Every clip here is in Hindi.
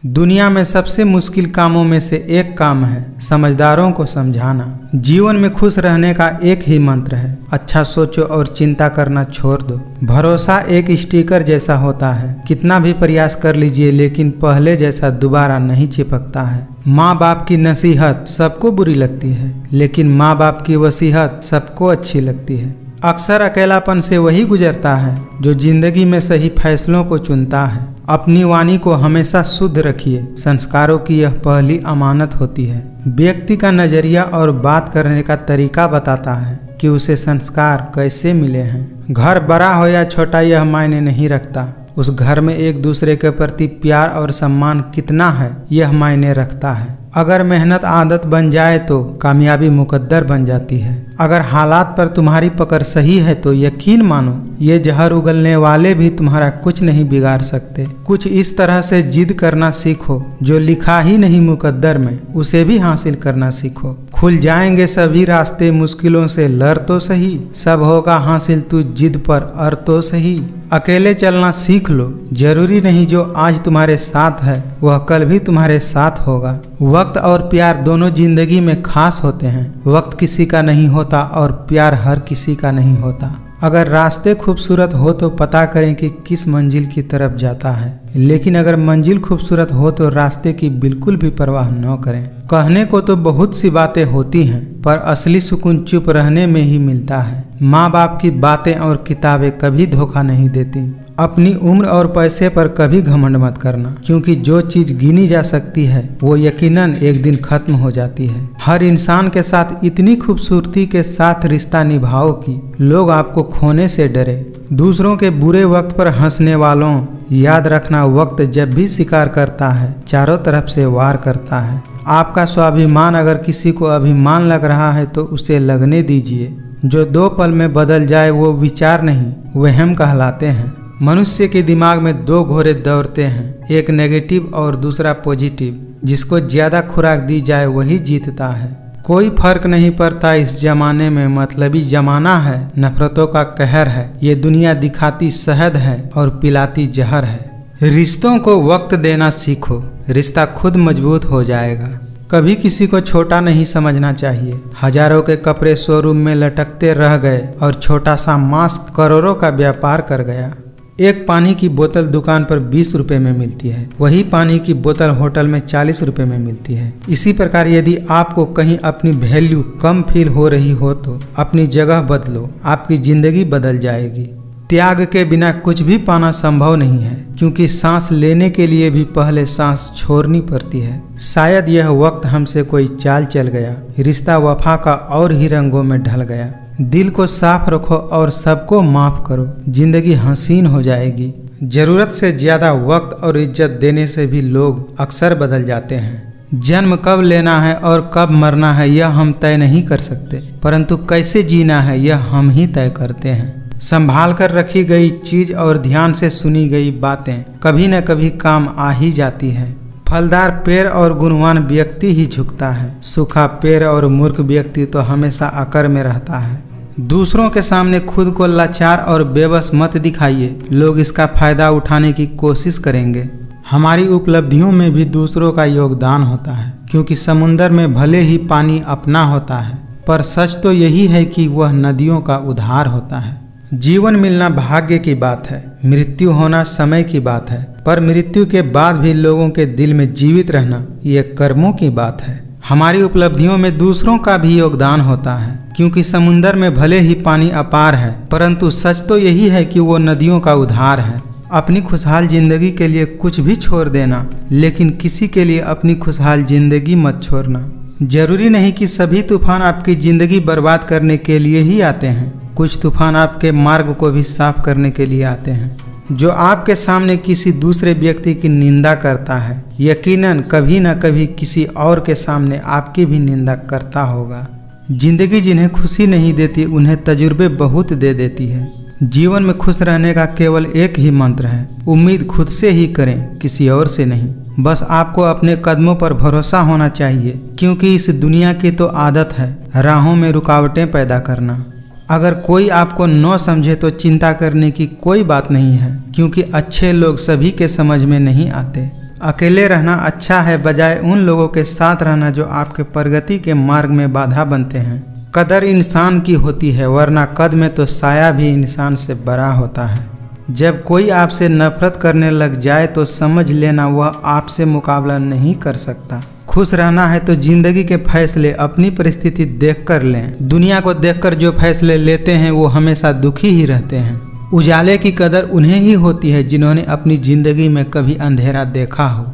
दुनिया में सबसे मुश्किल कामों में से एक काम है समझदारों को समझाना। जीवन में खुश रहने का एक ही मंत्र है, अच्छा सोचो और चिंता करना छोड़ दो। भरोसा एक स्टिकर जैसा होता है, कितना भी प्रयास कर लीजिए लेकिन पहले जैसा दोबारा नहीं चिपकता है। माँ बाप की नसीहत सबको बुरी लगती है, लेकिन माँ बाप की वसीहत सबको अच्छी लगती है। अक्सर अकेलापन से वही गुजरता है जो जिंदगी में सही फैसलों को चुनता है। अपनी वाणी को हमेशा शुद्ध रखिए, संस्कारों की यह पहली अमानत होती है। व्यक्ति का नजरिया और बात करने का तरीका बताता है कि उसे संस्कार कैसे मिले हैं। घर बड़ा हो या छोटा यह मायने नहीं रखता, उस घर में एक दूसरे के प्रति प्यार और सम्मान कितना है यह मायने रखता है। अगर मेहनत आदत बन जाए तो कामयाबी मुकद्दर बन जाती है। अगर हालात पर तुम्हारी पकड़ सही है तो यकीन मानो ये जहर उगलने वाले भी तुम्हारा कुछ नहीं बिगाड़ सकते। कुछ इस तरह से जिद करना सीखो, जो लिखा ही नहीं मुकद्दर में उसे भी हासिल करना सीखो। खुल जाएंगे सभी रास्ते, मुश्किलों से लड़ तो सही, सब होगा हासिल तू जिद पर अड़ तो सही। अकेले चलना सीख लो, जरूरी नहीं जो आज तुम्हारे साथ है वह कल भी तुम्हारे साथ होगा। वक्त और प्यार दोनों जिंदगी में खास होते हैं। वक्त किसी का नहीं होता और प्यार हर किसी का नहीं होता। अगर रास्ते खूबसूरत हो तो पता करें कि किस मंजिल की तरफ जाता है, लेकिन अगर मंजिल खूबसूरत हो तो रास्ते की बिल्कुल भी परवाह न करें। कहने को तो बहुत सी बातें होती हैं, पर असली सुकून चुप रहने में ही मिलता है। माँ बाप की बातें और किताबें कभी धोखा नहीं देती। अपनी उम्र और पैसे पर कभी घमंड मत करना, क्योंकि जो चीज गिनी जा सकती है वो यकीनन एक दिन खत्म हो जाती है। हर इंसान के साथ इतनी खूबसूरती के साथ रिश्ता निभाओ कि लोग आपको खोने से डरे। दूसरों के बुरे वक्त पर हंसने वालों, याद रखना वक्त जब भी शिकार करता है चारों तरफ से वार करता है। आपका स्वाभिमान अगर किसी को अभिमान लग रहा है तो उसे लगने दीजिए। जो 2 पल में बदल जाए वो विचार नहीं वहम कहलाते हैं। मनुष्य के दिमाग में 2 घोड़े दौड़ते हैं, एक नेगेटिव और दूसरा पॉजिटिव। जिसको ज्यादा खुराक दी जाए वही जीतता है। कोई फर्क नहीं पड़ता इस जमाने में, मतलबी जमाना है, नफरतों का कहर है। ये दुनिया दिखाती शहद है और पिलाती जहर है। रिश्तों को वक्त देना सीखो, रिश्ता खुद मजबूत हो जाएगा। कभी किसी को छोटा नहीं समझना चाहिए। हजारों के कपड़े शोरूम में लटकते रह गए और छोटा सा मास्क करोड़ों का व्यापार कर गया। एक पानी की बोतल दुकान पर 20 रुपए में मिलती है, वही पानी की बोतल होटल में 40 रुपए में मिलती है। इसी प्रकार यदि आपको कहीं अपनी वैल्यू कम फील हो रही हो तो अपनी जगह बदलो, आपकी जिंदगी बदल जाएगी। त्याग के बिना कुछ भी पाना संभव नहीं है, क्योंकि सांस लेने के लिए भी पहले सांस छोड़नी पड़ती है। शायद यह वक्त हमसे कोई चाल चल गया, रिश्ता वफा का और ही रंगों में ढल गया। दिल को साफ रखो और सबको माफ करो, जिंदगी हसीन हो जाएगी। जरूरत से ज्यादा वक्त और इज्जत देने से भी लोग अक्सर बदल जाते हैं। जन्म कब लेना है और कब मरना है यह हम तय नहीं कर सकते, परंतु कैसे जीना है यह हम ही तय करते हैं। संभाल कर रखी गई चीज और ध्यान से सुनी गई बातें कभी न कभी काम आ ही जाती है। फलदार पेड़ और गुणवान व्यक्ति ही झुकता है, सूखा पेड़ और मूर्ख व्यक्ति तो हमेशा अकर में रहता है। दूसरों के सामने खुद को लाचार और बेबस मत दिखाइए, लोग इसका फायदा उठाने की कोशिश करेंगे। हमारी उपलब्धियों में भी दूसरों का योगदान होता है, क्योंकि समुंदर में भले ही पानी अपना होता है, पर सच तो यही है कि वह नदियों का उद्धार होता है। जीवन मिलना भाग्य की बात है, मृत्यु होना समय की बात है, पर मृत्यु के बाद भी लोगों के दिल में जीवित रहना ये कर्मों की बात है। हमारी उपलब्धियों में दूसरों का भी योगदान होता है, क्योंकि समुंदर में भले ही पानी अपार है, परंतु सच तो यही है कि वो नदियों का उद्धार है। अपनी खुशहाल जिंदगी के लिए कुछ भी छोड़ देना, लेकिन किसी के लिए अपनी खुशहाल जिंदगी मत छोड़ना। जरूरी नहीं कि सभी तूफान आपकी जिंदगी बर्बाद करने के लिए ही आते हैं, कुछ तूफान आपके मार्ग को भी साफ करने के लिए आते हैं। जो आपके सामने किसी दूसरे व्यक्ति की निंदा करता है, यकीनन कभी न कभी किसी और के सामने आपकी भी निंदा करता होगा। जिंदगी जिन्हें खुशी नहीं देती उन्हें तजुर्बे बहुत दे देती है। जीवन में खुश रहने का केवल एक ही मंत्र है, उम्मीद खुद से ही करें, किसी और से नहीं। बस आपको अपने कदमों पर भरोसा होना चाहिए, क्योंकि इस दुनिया की तो आदत है राहों में रुकावटें पैदा करना। अगर कोई आपको न समझे तो चिंता करने की कोई बात नहीं है, क्योंकि अच्छे लोग सभी के समझ में नहीं आते। अकेले रहना अच्छा है बजाय उन लोगों के साथ रहना जो आपके प्रगति के मार्ग में बाधा बनते हैं। कदर इंसान की होती है, वरना कद में तो साया भी इंसान से बड़ा होता है। जब कोई आपसे नफरत करने लग जाए तो समझ लेना वह आपसे मुकाबला नहीं कर सकता। खुश रहना है तो जिंदगी के फैसले अपनी परिस्थिति देखकर लें। दुनिया को देखकर जो फैसले लेते हैं वो हमेशा दुखी ही रहते हैं। उजाले की कदर उन्हें ही होती है जिन्होंने अपनी जिंदगी में कभी अंधेरा देखा हो।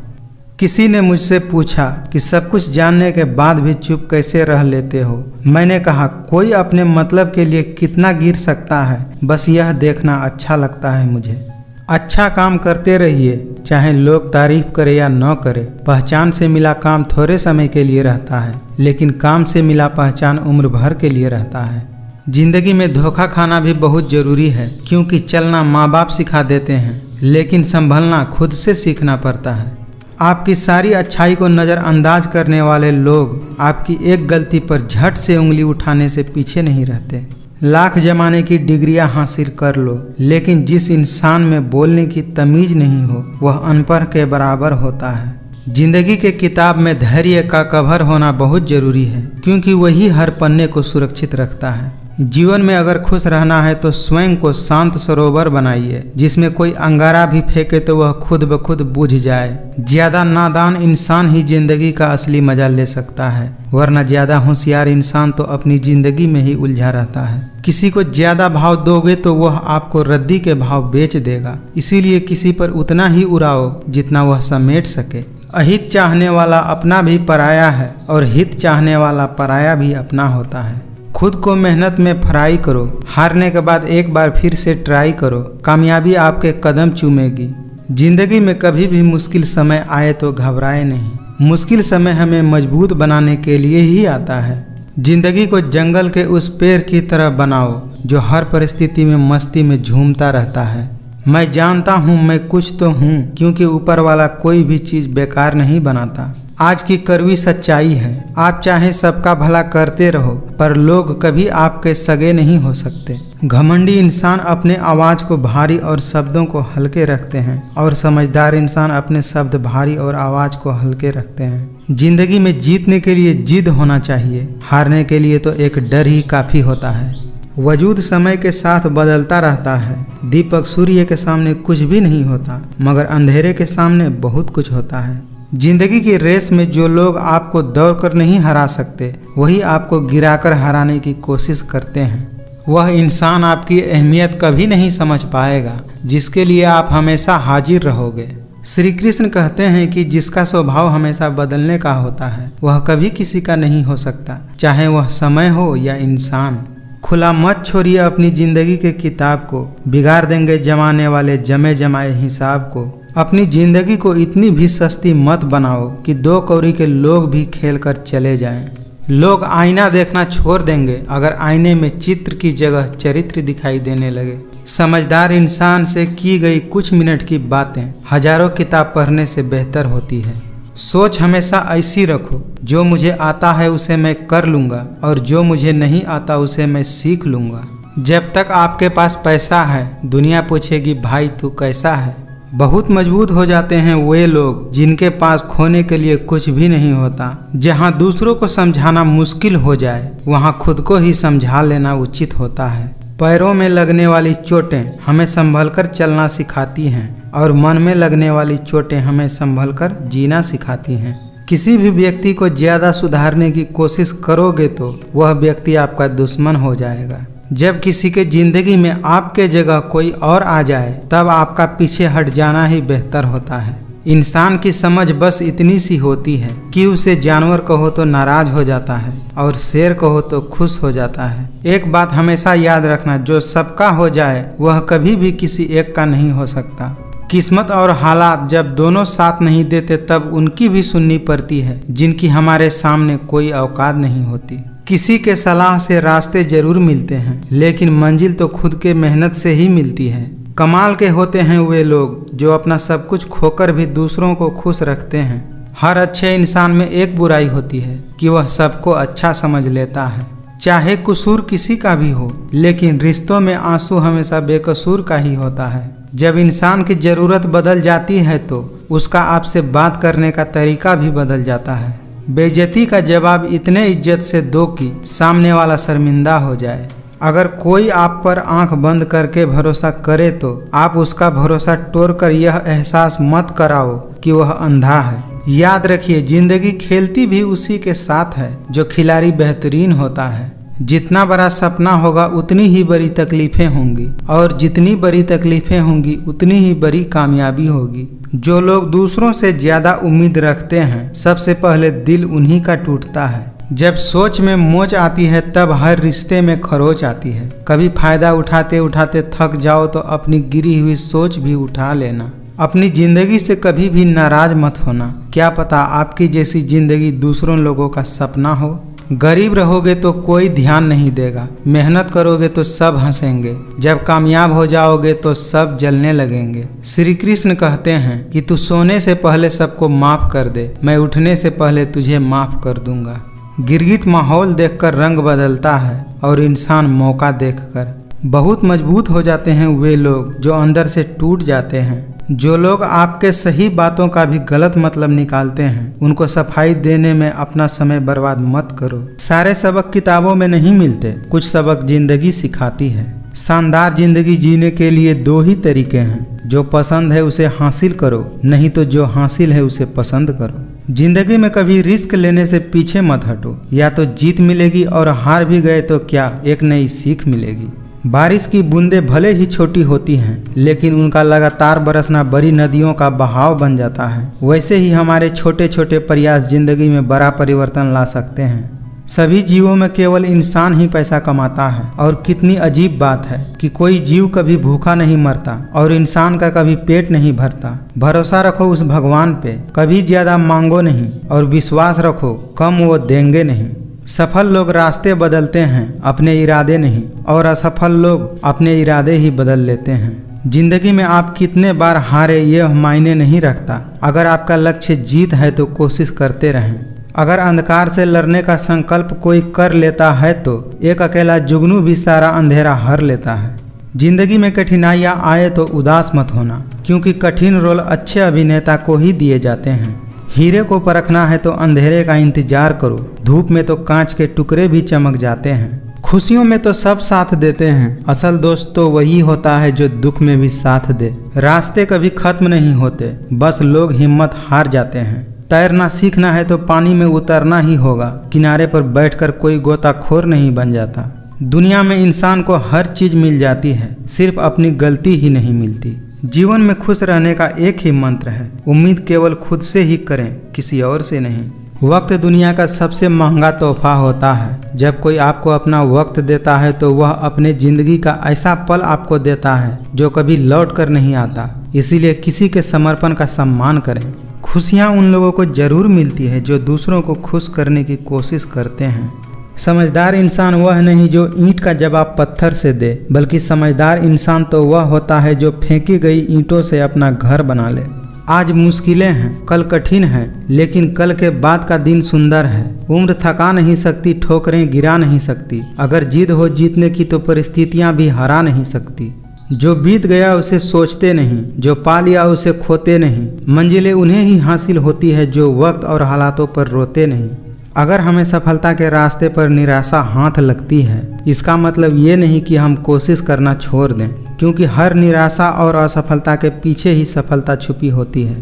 किसी ने मुझसे पूछा कि सब कुछ जानने के बाद भी चुप कैसे रह लेते हो। मैंने कहा, कोई अपने मतलब के लिए कितना गिर सकता है, बस यह देखना अच्छा लगता है मुझे। अच्छा काम करते रहिए, चाहे लोग तारीफ करे या न करे। पहचान से मिला काम थोड़े समय के लिए रहता है, लेकिन काम से मिला पहचान उम्र भर के लिए रहता है। जिंदगी में धोखा खाना भी बहुत जरूरी है, क्योंकि चलना माँ बाप सिखा देते हैं, लेकिन संभलना खुद से सीखना पड़ता है। आपकी सारी अच्छाई को नज़रअंदाज करने वाले लोग आपकी एक गलती पर झट से उंगली उठाने से पीछे नहीं रहते। लाख जमाने की डिग्रियां हासिल कर लो, लेकिन जिस इंसान में बोलने की तमीज नहीं हो वह अनपढ़ के बराबर होता है। जिंदगी के किताब में धैर्य का कवर होना बहुत जरूरी है, क्योंकि वही हर पन्ने को सुरक्षित रखता है। जीवन में अगर खुश रहना है तो स्वयं को शांत सरोवर बनाइए, जिसमें कोई अंगारा भी फेंके तो वह खुद ब खुद बुझ जाए। ज्यादा नादान इंसान ही जिंदगी का असली मजा ले सकता है, वरना ज्यादा होशियार इंसान तो अपनी जिंदगी में ही उलझा रहता है। किसी को ज्यादा भाव दोगे तो वह आपको रद्दी के भाव बेच देगा, इसीलिए किसी पर उतना ही उड़ाओ जितना वह समेट सके। अहित चाहने वाला अपना भी पराया है और हित चाहने वाला पराया भी अपना होता है। खुद को मेहनत में फ्राई करो, हारने के बाद एक बार फिर से ट्राई करो, कामयाबी आपके कदम चूमेगी। जिंदगी में कभी भी मुश्किल समय आए तो घबराए नहीं, मुश्किल समय हमें मजबूत बनाने के लिए ही आता है। जिंदगी को जंगल के उस पेड़ की तरह बनाओ जो हर परिस्थिति में मस्ती में झूमता रहता है। मैं जानता हूँ मैं कुछ तो हूँ, क्योंकि ऊपर वाला कोई भी चीज़ बेकार नहीं बनाता। आज की कड़वी सच्चाई है, आप चाहे सबका भला करते रहो पर लोग कभी आपके सगे नहीं हो सकते। घमंडी इंसान अपने आवाज को भारी और शब्दों को हल्के रखते हैं, और समझदार इंसान अपने शब्द भारी और आवाज को हल्के रखते हैं। जिंदगी में जीतने के लिए जिद होना चाहिए, हारने के लिए तो एक डर ही काफी होता है। वजूद समय के साथ बदलता रहता है। दीपक सूर्य के सामने कुछ भी नहीं होता, मगर अंधेरे के सामने बहुत कुछ होता है। जिंदगी की रेस में जो लोग आपको दौड़कर नहीं हरा सकते, वही आपको गिराकर हराने की कोशिश करते हैं। वह इंसान आपकी अहमियत कभी नहीं समझ पाएगा जिसके लिए आप हमेशा हाजिर रहोगे। श्री कृष्ण कहते हैं कि जिसका स्वभाव हमेशा बदलने का होता है वह कभी किसी का नहीं हो सकता, चाहे वह समय हो या इंसान। खुला मत छोड़िए अपनी जिंदगी के किताब को, बिगाड़ देंगे जमाने वाले जमे जमाए हिसाब को। अपनी जिंदगी को इतनी भी सस्ती मत बनाओ कि 2 कौड़ी के लोग भी खेल कर चले जाएं। लोग आईना देखना छोड़ देंगे अगर आईने में चित्र की जगह चरित्र दिखाई देने लगे। समझदार इंसान से की गई कुछ मिनट की बातें हजारों किताब पढ़ने से बेहतर होती है। सोच हमेशा ऐसी रखो, जो मुझे आता है उसे मैं कर लूँगा और जो मुझे नहीं आता उसे मैं सीख लूँगा। जब तक आपके पास पैसा है दुनिया पूछेगी भाई तू कैसा है। बहुत मजबूत हो जाते हैं वे लोग जिनके पास खोने के लिए कुछ भी नहीं होता। जहाँ दूसरों को समझाना मुश्किल हो जाए वहाँ खुद को ही समझा लेना उचित होता है। पैरों में लगने वाली चोटें हमें संभलकर चलना सिखाती हैं और मन में लगने वाली चोटें हमें संभलकर जीना सिखाती हैं। किसी भी व्यक्ति को ज्यादा सुधारने की कोशिश करोगे तो वह व्यक्ति आपका दुश्मन हो जाएगा। जब किसी के जिंदगी में आपके जगह कोई और आ जाए तब आपका पीछे हट जाना ही बेहतर होता है। इंसान की समझ बस इतनी सी होती है कि उसे जानवर कहो तो नाराज हो जाता है और शेर कहो तो खुश हो जाता है। एक बात हमेशा याद रखना, जो सबका हो जाए वह कभी भी किसी एक का नहीं हो सकता। किस्मत और हालात जब दोनों साथ नहीं देते तब उनकी भी सुननी पड़ती है जिनकी हमारे सामने कोई औकात नहीं होती। किसी के सलाह से रास्ते जरूर मिलते हैं, लेकिन मंजिल तो खुद के मेहनत से ही मिलती है। कमाल के होते हैं वे लोग जो अपना सब कुछ खोकर भी दूसरों को खुश रखते हैं। हर अच्छे इंसान में एक बुराई होती है कि वह सबको अच्छा समझ लेता है, चाहे कसूर किसी का भी हो, लेकिन रिश्तों में आंसू हमेशा बेकसूर का ही होता है। जब इंसान की जरूरत बदल जाती है तो उसका आपसे बात करने का तरीका भी बदल जाता है। बेइज्जती का जवाब इतने इज्जत से दो कि सामने वाला शर्मिंदा हो जाए। अगर कोई आप पर आंख बंद करके भरोसा करे तो आप उसका भरोसा तोड़कर यह एहसास मत कराओ कि वह अंधा है। याद रखिए, जिंदगी खेलती भी उसी के साथ है जो खिलाड़ी बेहतरीन होता है। जितना बड़ा सपना होगा उतनी ही बड़ी तकलीफें होंगी, और जितनी बड़ी तकलीफें होंगी उतनी ही बड़ी कामयाबी होगी। जो लोग दूसरों से ज्यादा उम्मीद रखते हैं, सबसे पहले दिल उन्हीं का टूटता है। जब सोच में मोच आती है तब हर रिश्ते में खरोच आती है। कभी फायदा उठाते उठाते थक जाओ तो अपनी गिरी हुई सोच भी उठा लेना। अपनी जिंदगी से कभी भी नाराज मत होना। क्या पता आपकी जैसी जिंदगी दूसरों लोगों का सपना हो। गरीब रहोगे तो कोई ध्यान नहीं देगा, मेहनत करोगे तो सब हंसेंगे, जब कामयाब हो जाओगे तो सब जलने लगेंगे। श्री कृष्ण कहते हैं कि तू सोने से पहले सबको माफ कर दे, मैं उठने से पहले तुझे माफ कर दूंगा। गिरगिट माहौल देखकर रंग बदलता है और इंसान मौका देखकर। बहुत मजबूत हो जाते हैं वे लोग जो अंदर से टूट जाते हैं। जो लोग आपके सही बातों का भी गलत मतलब निकालते हैं, उनको सफाई देने में अपना समय बर्बाद मत करो। सारे सबक किताबों में नहीं मिलते, कुछ सबक जिंदगी सिखाती है। शानदार जिंदगी जीने के लिए दो ही तरीके हैं, जो पसंद है उसे हासिल करो, नहीं तो जो हासिल है उसे पसंद करो। जिंदगी में कभी रिस्क लेने से पीछे मत हटो, या तो जीत मिलेगी और हार भी गए तो क्या, एक नई सीख मिलेगी। बारिश की बूंदें भले ही छोटी होती हैं, लेकिन उनका लगातार बरसना बड़ी नदियों का बहाव बन जाता है। वैसे ही हमारे छोटे छोटे प्रयास जिंदगी में बड़ा परिवर्तन ला सकते हैं। सभी जीवों में केवल इंसान ही पैसा कमाता है, और कितनी अजीब बात है कि कोई जीव कभी भूखा नहीं मरता और इंसान का कभी पेट नहीं भरता। भरोसा रखो उस भगवान पे, कभी ज्यादा मांगो नहीं, और विश्वास रखो कम वो देंगे नहीं। सफल लोग रास्ते बदलते हैं, अपने इरादे नहीं, और असफल लोग अपने इरादे ही बदल लेते हैं। जिंदगी में आप कितने बार हारे यह मायने नहीं रखता। अगर आपका लक्ष्य जीत है तो कोशिश करते रहें। अगर अंधकार से लड़ने का संकल्प कोई कर लेता है तो एक अकेला जुगनू भी सारा अंधेरा हर लेता है। जिंदगी में कठिनाइयाँ आए तो उदास मत होना, क्योंकि कठिन रोल अच्छे अभिनेता को ही दिए जाते हैं। हीरे को परखना है तो अंधेरे का इंतजार करो, धूप में तो कांच के टुकड़े भी चमक जाते हैं। खुशियों में तो सब साथ देते हैं, असल दोस्त तो वही होता है जो दुख में भी साथ दे। रास्ते कभी खत्म नहीं होते, बस लोग हिम्मत हार जाते हैं। तैरना सीखना है तो पानी में उतरना ही होगा, किनारे पर बैठकर कोई गोताखोर नहीं बन जाता। दुनिया में इंसान को हर चीज मिल जाती है, सिर्फ अपनी गलती ही नहीं मिलती। जीवन में खुश रहने का एक ही मंत्र है, उम्मीद केवल खुद से ही करें, किसी और से नहीं। वक्त दुनिया का सबसे महंगा तोहफा होता है। जब कोई आपको अपना वक्त देता है तो वह अपने जिंदगी का ऐसा पल आपको देता है जो कभी लौट कर नहीं आता। इसीलिए किसी के समर्पण का सम्मान करें। खुशियाँ उन लोगों को जरूर मिलती है जो दूसरों को खुश करने की कोशिश करते हैं। समझदार इंसान वह नहीं जो ईंट का जवाब पत्थर से दे, बल्कि समझदार इंसान तो वह होता है जो फेंकी गई ईंटों से अपना घर बना ले। आज मुश्किलें हैं, कल कठिन है, लेकिन कल के बाद का दिन सुंदर है। उम्र थका नहीं सकती, ठोकरें गिरा नहीं सकती। अगर जिद हो जीतने की तो परिस्थितियां भी हरा नहीं सकती। जो बीत गया उसे सोचते नहीं, जो पा लिया उसे खोते नहीं। मंजिलें उन्हें ही हासिल होती है जो वक्त और हालातों पर रोते नहीं। अगर हमें सफलता के रास्ते पर निराशा हाथ लगती है, इसका मतलब ये नहीं कि हम कोशिश करना छोड़ दें, क्योंकि हर निराशा और असफलता के पीछे ही सफलता छुपी होती है।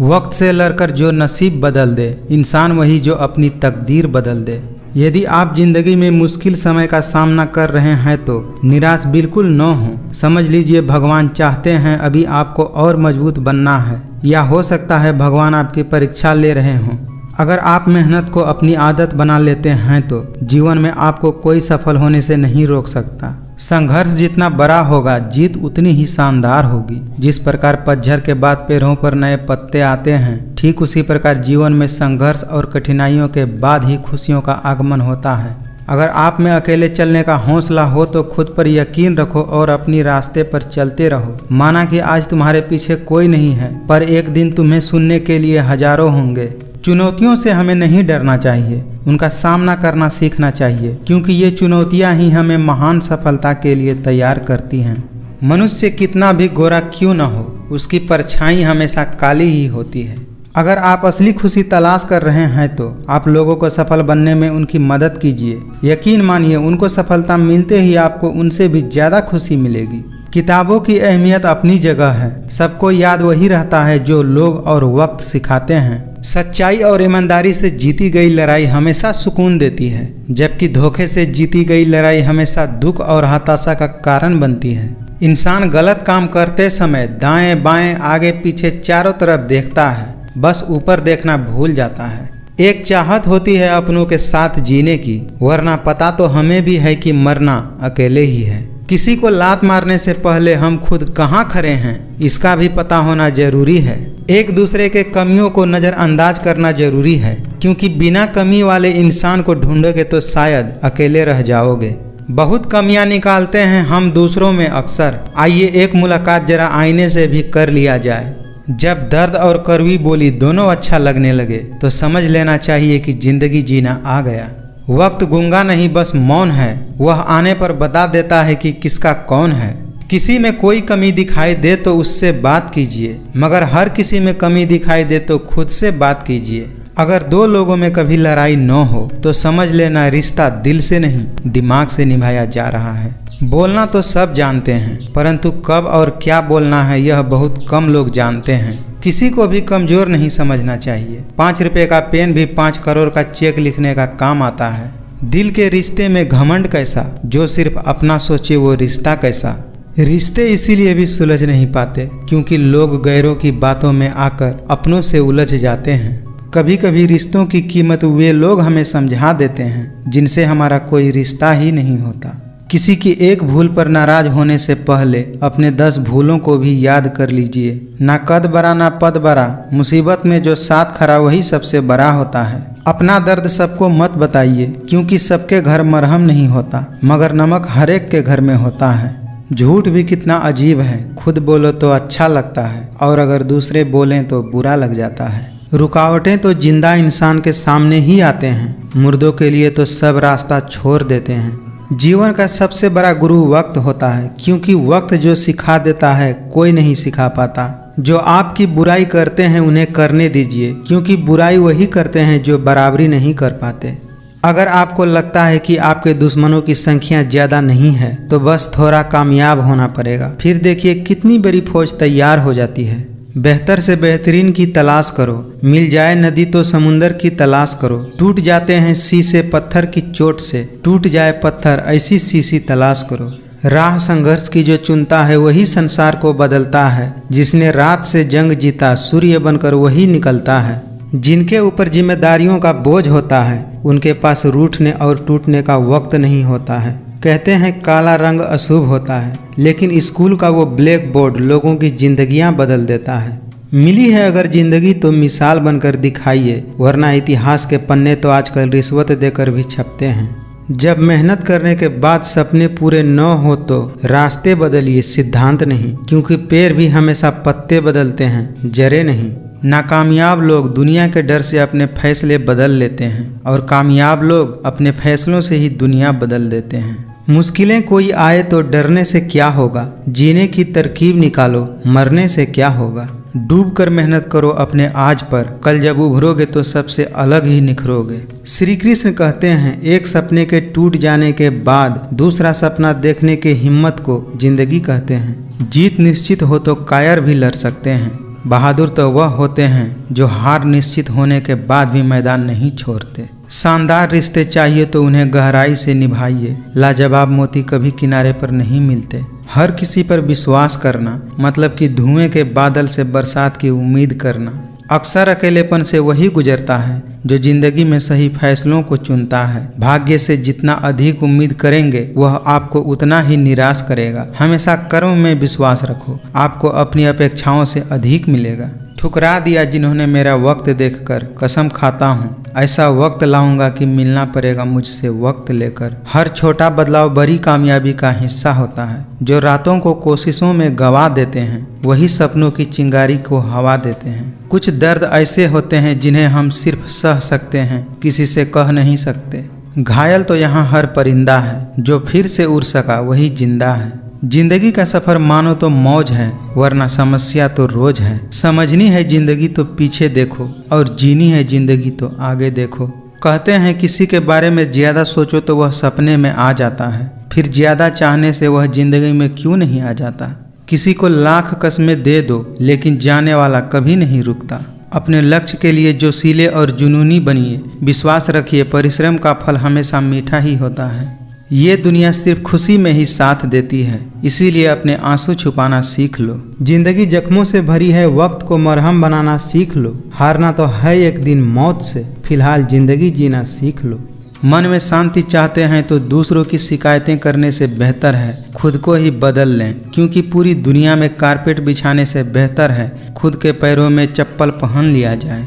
वक्त से लड़कर जो नसीब बदल दे, इंसान वही जो अपनी तकदीर बदल दे। यदि आप जिंदगी में मुश्किल समय का सामना कर रहे हैं तो निराश बिल्कुल न हो। समझ लीजिए भगवान चाहते हैं अभी आपको और मजबूत बनना है, या हो सकता है भगवान आपकी परीक्षा ले रहे हों। अगर आप मेहनत को अपनी आदत बना लेते हैं तो जीवन में आपको कोई सफल होने से नहीं रोक सकता। संघर्ष जितना बड़ा होगा, जीत उतनी ही शानदार होगी। जिस प्रकार पतझड़ के बाद पेड़ों पर नए पत्ते आते हैं, ठीक उसी प्रकार जीवन में संघर्ष और कठिनाइयों के बाद ही खुशियों का आगमन होता है। अगर आप में अकेले चलने का हौसला हो तो खुद पर यकीन रखो और अपनी रास्ते पर चलते रहो। माना कि आज तुम्हारे पीछे कोई नहीं है, पर एक दिन तुम्हें सुनने के लिए हजारों होंगे। चुनौतियों से हमें नहीं डरना चाहिए, उनका सामना करना सीखना चाहिए, क्योंकि ये चुनौतियां ही हमें महान सफलता के लिए तैयार करती हैं। मनुष्य कितना भी गोरा क्यों न हो, उसकी परछाई हमेशा काली ही होती है। अगर आप असली खुशी तलाश कर रहे हैं तो आप लोगों को सफल बनने में उनकी मदद कीजिए। यकीन मानिए उनको सफलता मिलते ही आपको उनसे भी ज़्यादा खुशी मिलेगी। किताबों की अहमियत अपनी जगह है। सबको याद वही रहता है जो लोग और वक्त सिखाते हैं। सच्चाई और ईमानदारी से जीती गई लड़ाई हमेशा सुकून देती है, जबकि धोखे से जीती गई लड़ाई हमेशा दुख और हताशा का कारण बनती है। इंसान गलत काम करते समय दाएं बाएं आगे पीछे चारों तरफ देखता है, बस ऊपर देखना भूल जाता है। एक चाहत होती है अपनों के साथ जीने की, वरना पता तो हमें भी है कि मरना अकेले ही है। किसी को लात मारने से पहले हम खुद कहाँ खड़े हैं इसका भी पता होना जरूरी है। एक दूसरे के कमियों को नज़रअंदाज करना जरूरी है, क्योंकि बिना कमी वाले इंसान को ढूंढोगे तो शायद अकेले रह जाओगे। बहुत कमियां निकालते हैं हम दूसरों में अक्सर। आइए एक मुलाकात जरा आईने से भी कर लिया जाए। जब दर्द और कड़वी बोली दोनों अच्छा लगने लगे तो समझ लेना चाहिए कि जिंदगी जीना आ गया। वक्त गूंगा नहीं, बस मौन है। वह आने पर बता देता है कि किसका कौन है। किसी में कोई कमी दिखाई दे तो उससे बात कीजिए, मगर हर किसी में कमी दिखाई दे तो खुद से बात कीजिए। अगर दो लोगों में कभी लड़ाई न हो तो समझ लेना रिश्ता दिल से नहीं दिमाग से निभाया जा रहा है। बोलना तो सब जानते हैं, परंतु कब और क्या बोलना है यह बहुत कम लोग जानते हैं। किसी को भी कमजोर नहीं समझना चाहिए। 5 रुपए का पेन भी 5 करोड़ का चेक लिखने का काम आता है। दिल के रिश्ते में घमंड कैसा, जो सिर्फ अपना सोचे वो रिश्ता कैसा। रिश्ते इसीलिए भी सुलझ नहीं पाते क्योंकि लोग गैरों की बातों में आकर अपनों से उलझ जाते हैं। कभी कभी रिश्तों की कीमत वे लोग हमें समझा देते हैं जिनसे हमारा कोई रिश्ता ही नहीं होता। किसी की एक भूल पर नाराज होने से पहले अपने 10 भूलों को भी याद कर लीजिए। ना कद बड़ा ना पद बड़ा, मुसीबत में जो साथ खड़ा वही सबसे बड़ा होता है। अपना दर्द सबको मत बताइए, क्योंकि सबके घर मरहम नहीं होता, मगर नमक हर एक के घर में होता है। झूठ भी कितना अजीब है, खुद बोलो तो अच्छा लगता है और अगर दूसरे बोलें तो बुरा लग जाता है। रुकावटें तो जिंदा इंसान के सामने ही आते हैं, मुर्दों के लिए तो सब रास्ता छोड़ देते हैं। जीवन का सबसे बड़ा गुरु वक्त होता है, क्योंकि वक्त जो सिखा देता है कोई नहीं सिखा पाता। जो आपकी बुराई करते हैं उन्हें करने दीजिए, क्योंकि बुराई वही करते हैं जो बराबरी नहीं कर पाते। अगर आपको लगता है कि आपके दुश्मनों की संख्या ज़्यादा नहीं है तो बस थोड़ा कामयाब होना पड़ेगा, फिर देखिए कितनी बड़ी फौज तैयार हो जाती है। बेहतर से बेहतरीन की तलाश करो, मिल जाए नदी तो समुंदर की तलाश करो। टूट जाते हैं शीशे पत्थर की चोट से, टूट जाए पत्थर ऐसी शीशी तलाश करो। राह संघर्ष की जो चुनता है वही संसार को बदलता है। जिसने रात से जंग जीता सूर्य बनकर वही निकलता है। जिनके ऊपर जिम्मेदारियों का बोझ होता है उनके पास रूठने और टूटने का वक्त नहीं होता है। कहते हैं काला रंग अशुभ होता है, लेकिन स्कूल का वो ब्लैक बोर्ड लोगों की जिंदगियां बदल देता है। मिली है अगर जिंदगी तो मिसाल बनकर दिखाइए, वरना इतिहास के पन्ने तो आजकल रिश्वत देकर भी छपते हैं। जब मेहनत करने के बाद सपने पूरे न हो तो रास्ते बदलिए, सिद्धांत नहीं, क्योंकि पेड़ भी हमेशा पत्ते बदलते हैं, जड़ें नहीं। नाकामयाब लोग दुनिया के डर से अपने फैसले बदल लेते हैं और कामयाब लोग अपने फैसलों से ही दुनिया बदल देते हैं। मुश्किलें कोई आए तो डरने से क्या होगा, जीने की तरकीब निकालो, मरने से क्या होगा। डूब कर मेहनत करो अपने आज पर, कल जब उभरोगे तो सबसे अलग ही निखरोगे। श्री कृष्ण कहते हैं एक सपने के टूट जाने के बाद दूसरा सपना देखने के हिम्मत को जिंदगी कहते हैं। जीत निश्चित हो तो कायर भी लड़ सकते हैं। बहादुर तो वह होते हैं जो हार निश्चित होने के बाद भी मैदान नहीं छोड़ते। शानदार रिश्ते चाहिए तो उन्हें गहराई से निभाइए। लाजवाब मोती कभी किनारे पर नहीं मिलते। हर किसी पर विश्वास करना मतलब कि धुएं के बादल से बरसात की उम्मीद करना। अक्सर अकेलेपन से वही गुजरता है जो जिंदगी में सही फैसलों को चुनता है। भाग्य से जितना अधिक उम्मीद करेंगे वह आपको उतना ही निराश करेगा। हमेशा कर्म में विश्वास रखो, आपको अपनी अपेक्षाओं से अधिक मिलेगा। ठुकरा दिया जिन्होंने मेरा वक्त देखकर, कसम खाता हूँ ऐसा वक्त लाऊंगा कि मिलना पड़ेगा मुझसे वक्त लेकर। हर छोटा बदलाव बड़ी कामयाबी का हिस्सा होता है। जो रातों को कोशिशों में गवा देते हैं वही सपनों की चिंगारी को हवा देते हैं। कुछ दर्द ऐसे होते हैं जिन्हें हम सिर्फ सह सकते हैं, किसी से कह नहीं सकते। घायल तो यहाँ हर परिंदा है, जो फिर से उड़ सका वही जिंदा है। जिंदगी का सफर मानो तो मौज है, वरना समस्या तो रोज है। समझनी है जिंदगी तो पीछे देखो, और जीनी है जिंदगी तो आगे देखो। कहते हैं किसी के बारे में ज्यादा सोचो तो वह सपने में आ जाता है, फिर ज्यादा चाहने से वह जिंदगी में क्यों नहीं आ जाता। किसी को लाख कस्में दे दो, लेकिन जाने वाला कभी नहीं रुकता। अपने लक्ष्य के लिए जोशीले और जुनूनी बनिए, विश्वास रखिए परिश्रम का फल हमेशा मीठा ही होता है। ये दुनिया सिर्फ खुशी में ही साथ देती है, इसीलिए अपने आंसू छुपाना सीख लो। जिंदगी जख्मों से भरी है, वक्त को मरहम बनाना सीख लो। हारना तो है एक दिन मौत से, फिलहाल जिंदगी जीना सीख लो। मन में शांति चाहते हैं तो दूसरों की शिकायतें करने से बेहतर है खुद को ही बदल लें, क्योंकि पूरी दुनिया में कारपेट बिछाने से बेहतर है खुद के पैरों में चप्पल पहन लिया जाए।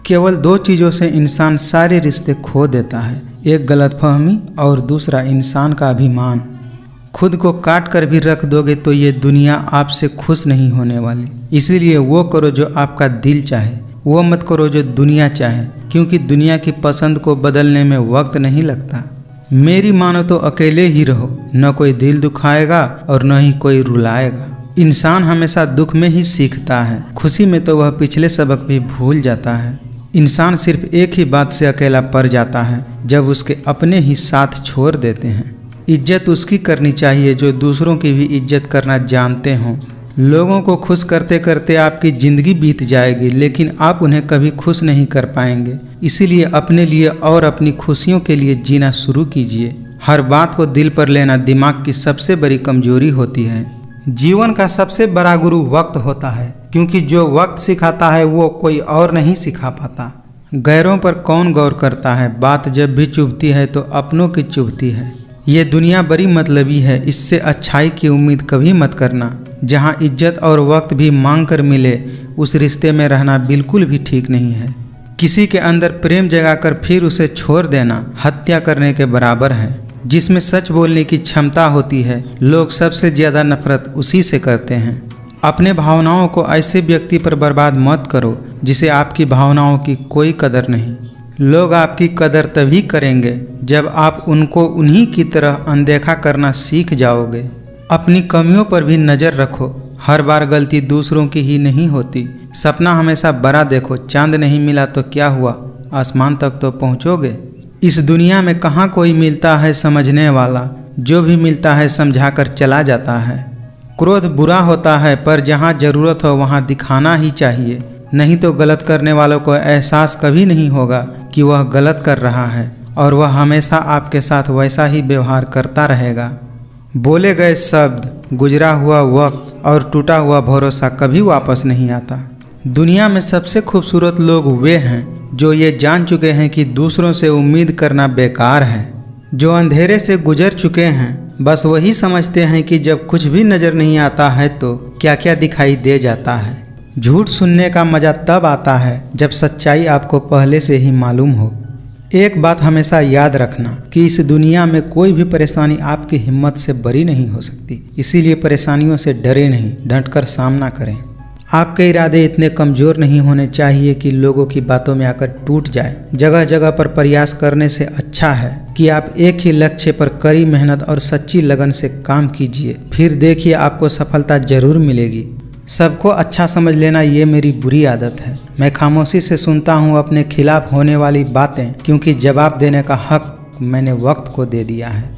केवल दो चीज़ों से इंसान सारे रिश्ते खो देता है, एक गलतफहमी और दूसरा इंसान का अभिमान। खुद को काट कर भी रख दोगे तो ये दुनिया आपसे खुश नहीं होने वाली। इसीलिए वो करो जो आपका दिल चाहे, वो मत करो जो दुनिया चाहे, क्योंकि दुनिया की पसंद को बदलने में वक्त नहीं लगता। मेरी मानो तो अकेले ही रहो, न कोई दिल दुखाएगा और न ही कोई रुलाएगा। इंसान हमेशा दुख में ही सीखता है, खुशी में तो वह पिछले सबक भी भूल जाता है। इंसान सिर्फ एक ही बात से अकेला पड़ जाता है, जब उसके अपने ही साथ छोड़ देते हैं। इज्जत उसकी करनी चाहिए जो दूसरों की भी इज्जत करना जानते हों। लोगों को खुश करते करते आपकी ज़िंदगी बीत जाएगी, लेकिन आप उन्हें कभी खुश नहीं कर पाएंगे। इसीलिए अपने लिए और अपनी खुशियों के लिए जीना शुरू कीजिए। हर बात को दिल पर लेना दिमाग की सबसे बड़ी कमजोरी होती है। जीवन का सबसे बड़ा गुरु वक्त होता है, क्योंकि जो वक्त सिखाता है वो कोई और नहीं सिखा पाता। गैरों पर कौन गौर करता है, बात जब भी चुभती है तो अपनों की चुभती है। ये दुनिया बड़ी मतलबी है, इससे अच्छाई की उम्मीद कभी मत करना। जहाँ इज्जत और वक्त भी मांग कर मिले, उस रिश्ते में रहना बिल्कुल भी ठीक नहीं है। किसी के अंदर प्रेम जगाकर फिर उसे छोड़ देना हत्या करने के बराबर है। जिसमें सच बोलने की क्षमता होती है, लोग सबसे ज़्यादा नफरत उसी से करते हैं। अपने भावनाओं को ऐसे व्यक्ति पर बर्बाद मत करो जिसे आपकी भावनाओं की कोई कदर नहीं। लोग आपकी कदर तभी करेंगे जब आप उनको उन्हीं की तरह अनदेखा करना सीख जाओगे। अपनी कमियों पर भी नज़र रखो, हर बार गलती दूसरों की ही नहीं होती। सपना हमेशा बड़ा देखो, चांद नहीं मिला तो क्या हुआ, आसमान तक तो पहुँचोगे। इस दुनिया में कहाँ कोई मिलता है समझने वाला, जो भी मिलता है समझाकर चला जाता है। क्रोध बुरा होता है, पर जहाँ ज़रूरत हो वहाँ दिखाना ही चाहिए, नहीं तो गलत करने वालों को एहसास कभी नहीं होगा कि वह गलत कर रहा है, और वह हमेशा आपके साथ वैसा ही व्यवहार करता रहेगा। बोले गए शब्द, गुजरा हुआ वक्त और टूटा हुआ भरोसा कभी वापस नहीं आता। दुनिया में सबसे खूबसूरत लोग वे हैं जो ये जान चुके हैं कि दूसरों से उम्मीद करना बेकार है। जो अंधेरे से गुजर चुके हैं, बस वही समझते हैं कि जब कुछ भी नज़र नहीं आता है तो क्या क्या दिखाई दे जाता है। झूठ सुनने का मज़ा तब आता है जब सच्चाई आपको पहले से ही मालूम हो। एक बात हमेशा याद रखना कि इस दुनिया में कोई भी परेशानी आपकी हिम्मत से बरी नहीं हो सकती। इसीलिए परेशानियों से डरे नहीं, डटकर सामना करें। आपके इरादे इतने कमज़ोर नहीं होने चाहिए कि लोगों की बातों में आकर टूट जाए। जगह जगह पर प्रयास करने से अच्छा है कि आप एक ही लक्ष्य पर कड़ी मेहनत और सच्ची लगन से काम कीजिए, फिर देखिए आपको सफलता जरूर मिलेगी। सबको अच्छा समझ लेना ये मेरी बुरी आदत है। मैं खामोशी से सुनता हूँ अपने खिलाफ होने वाली बातें, क्योंकि जवाब देने का हक मैंने वक्त को दे दिया है।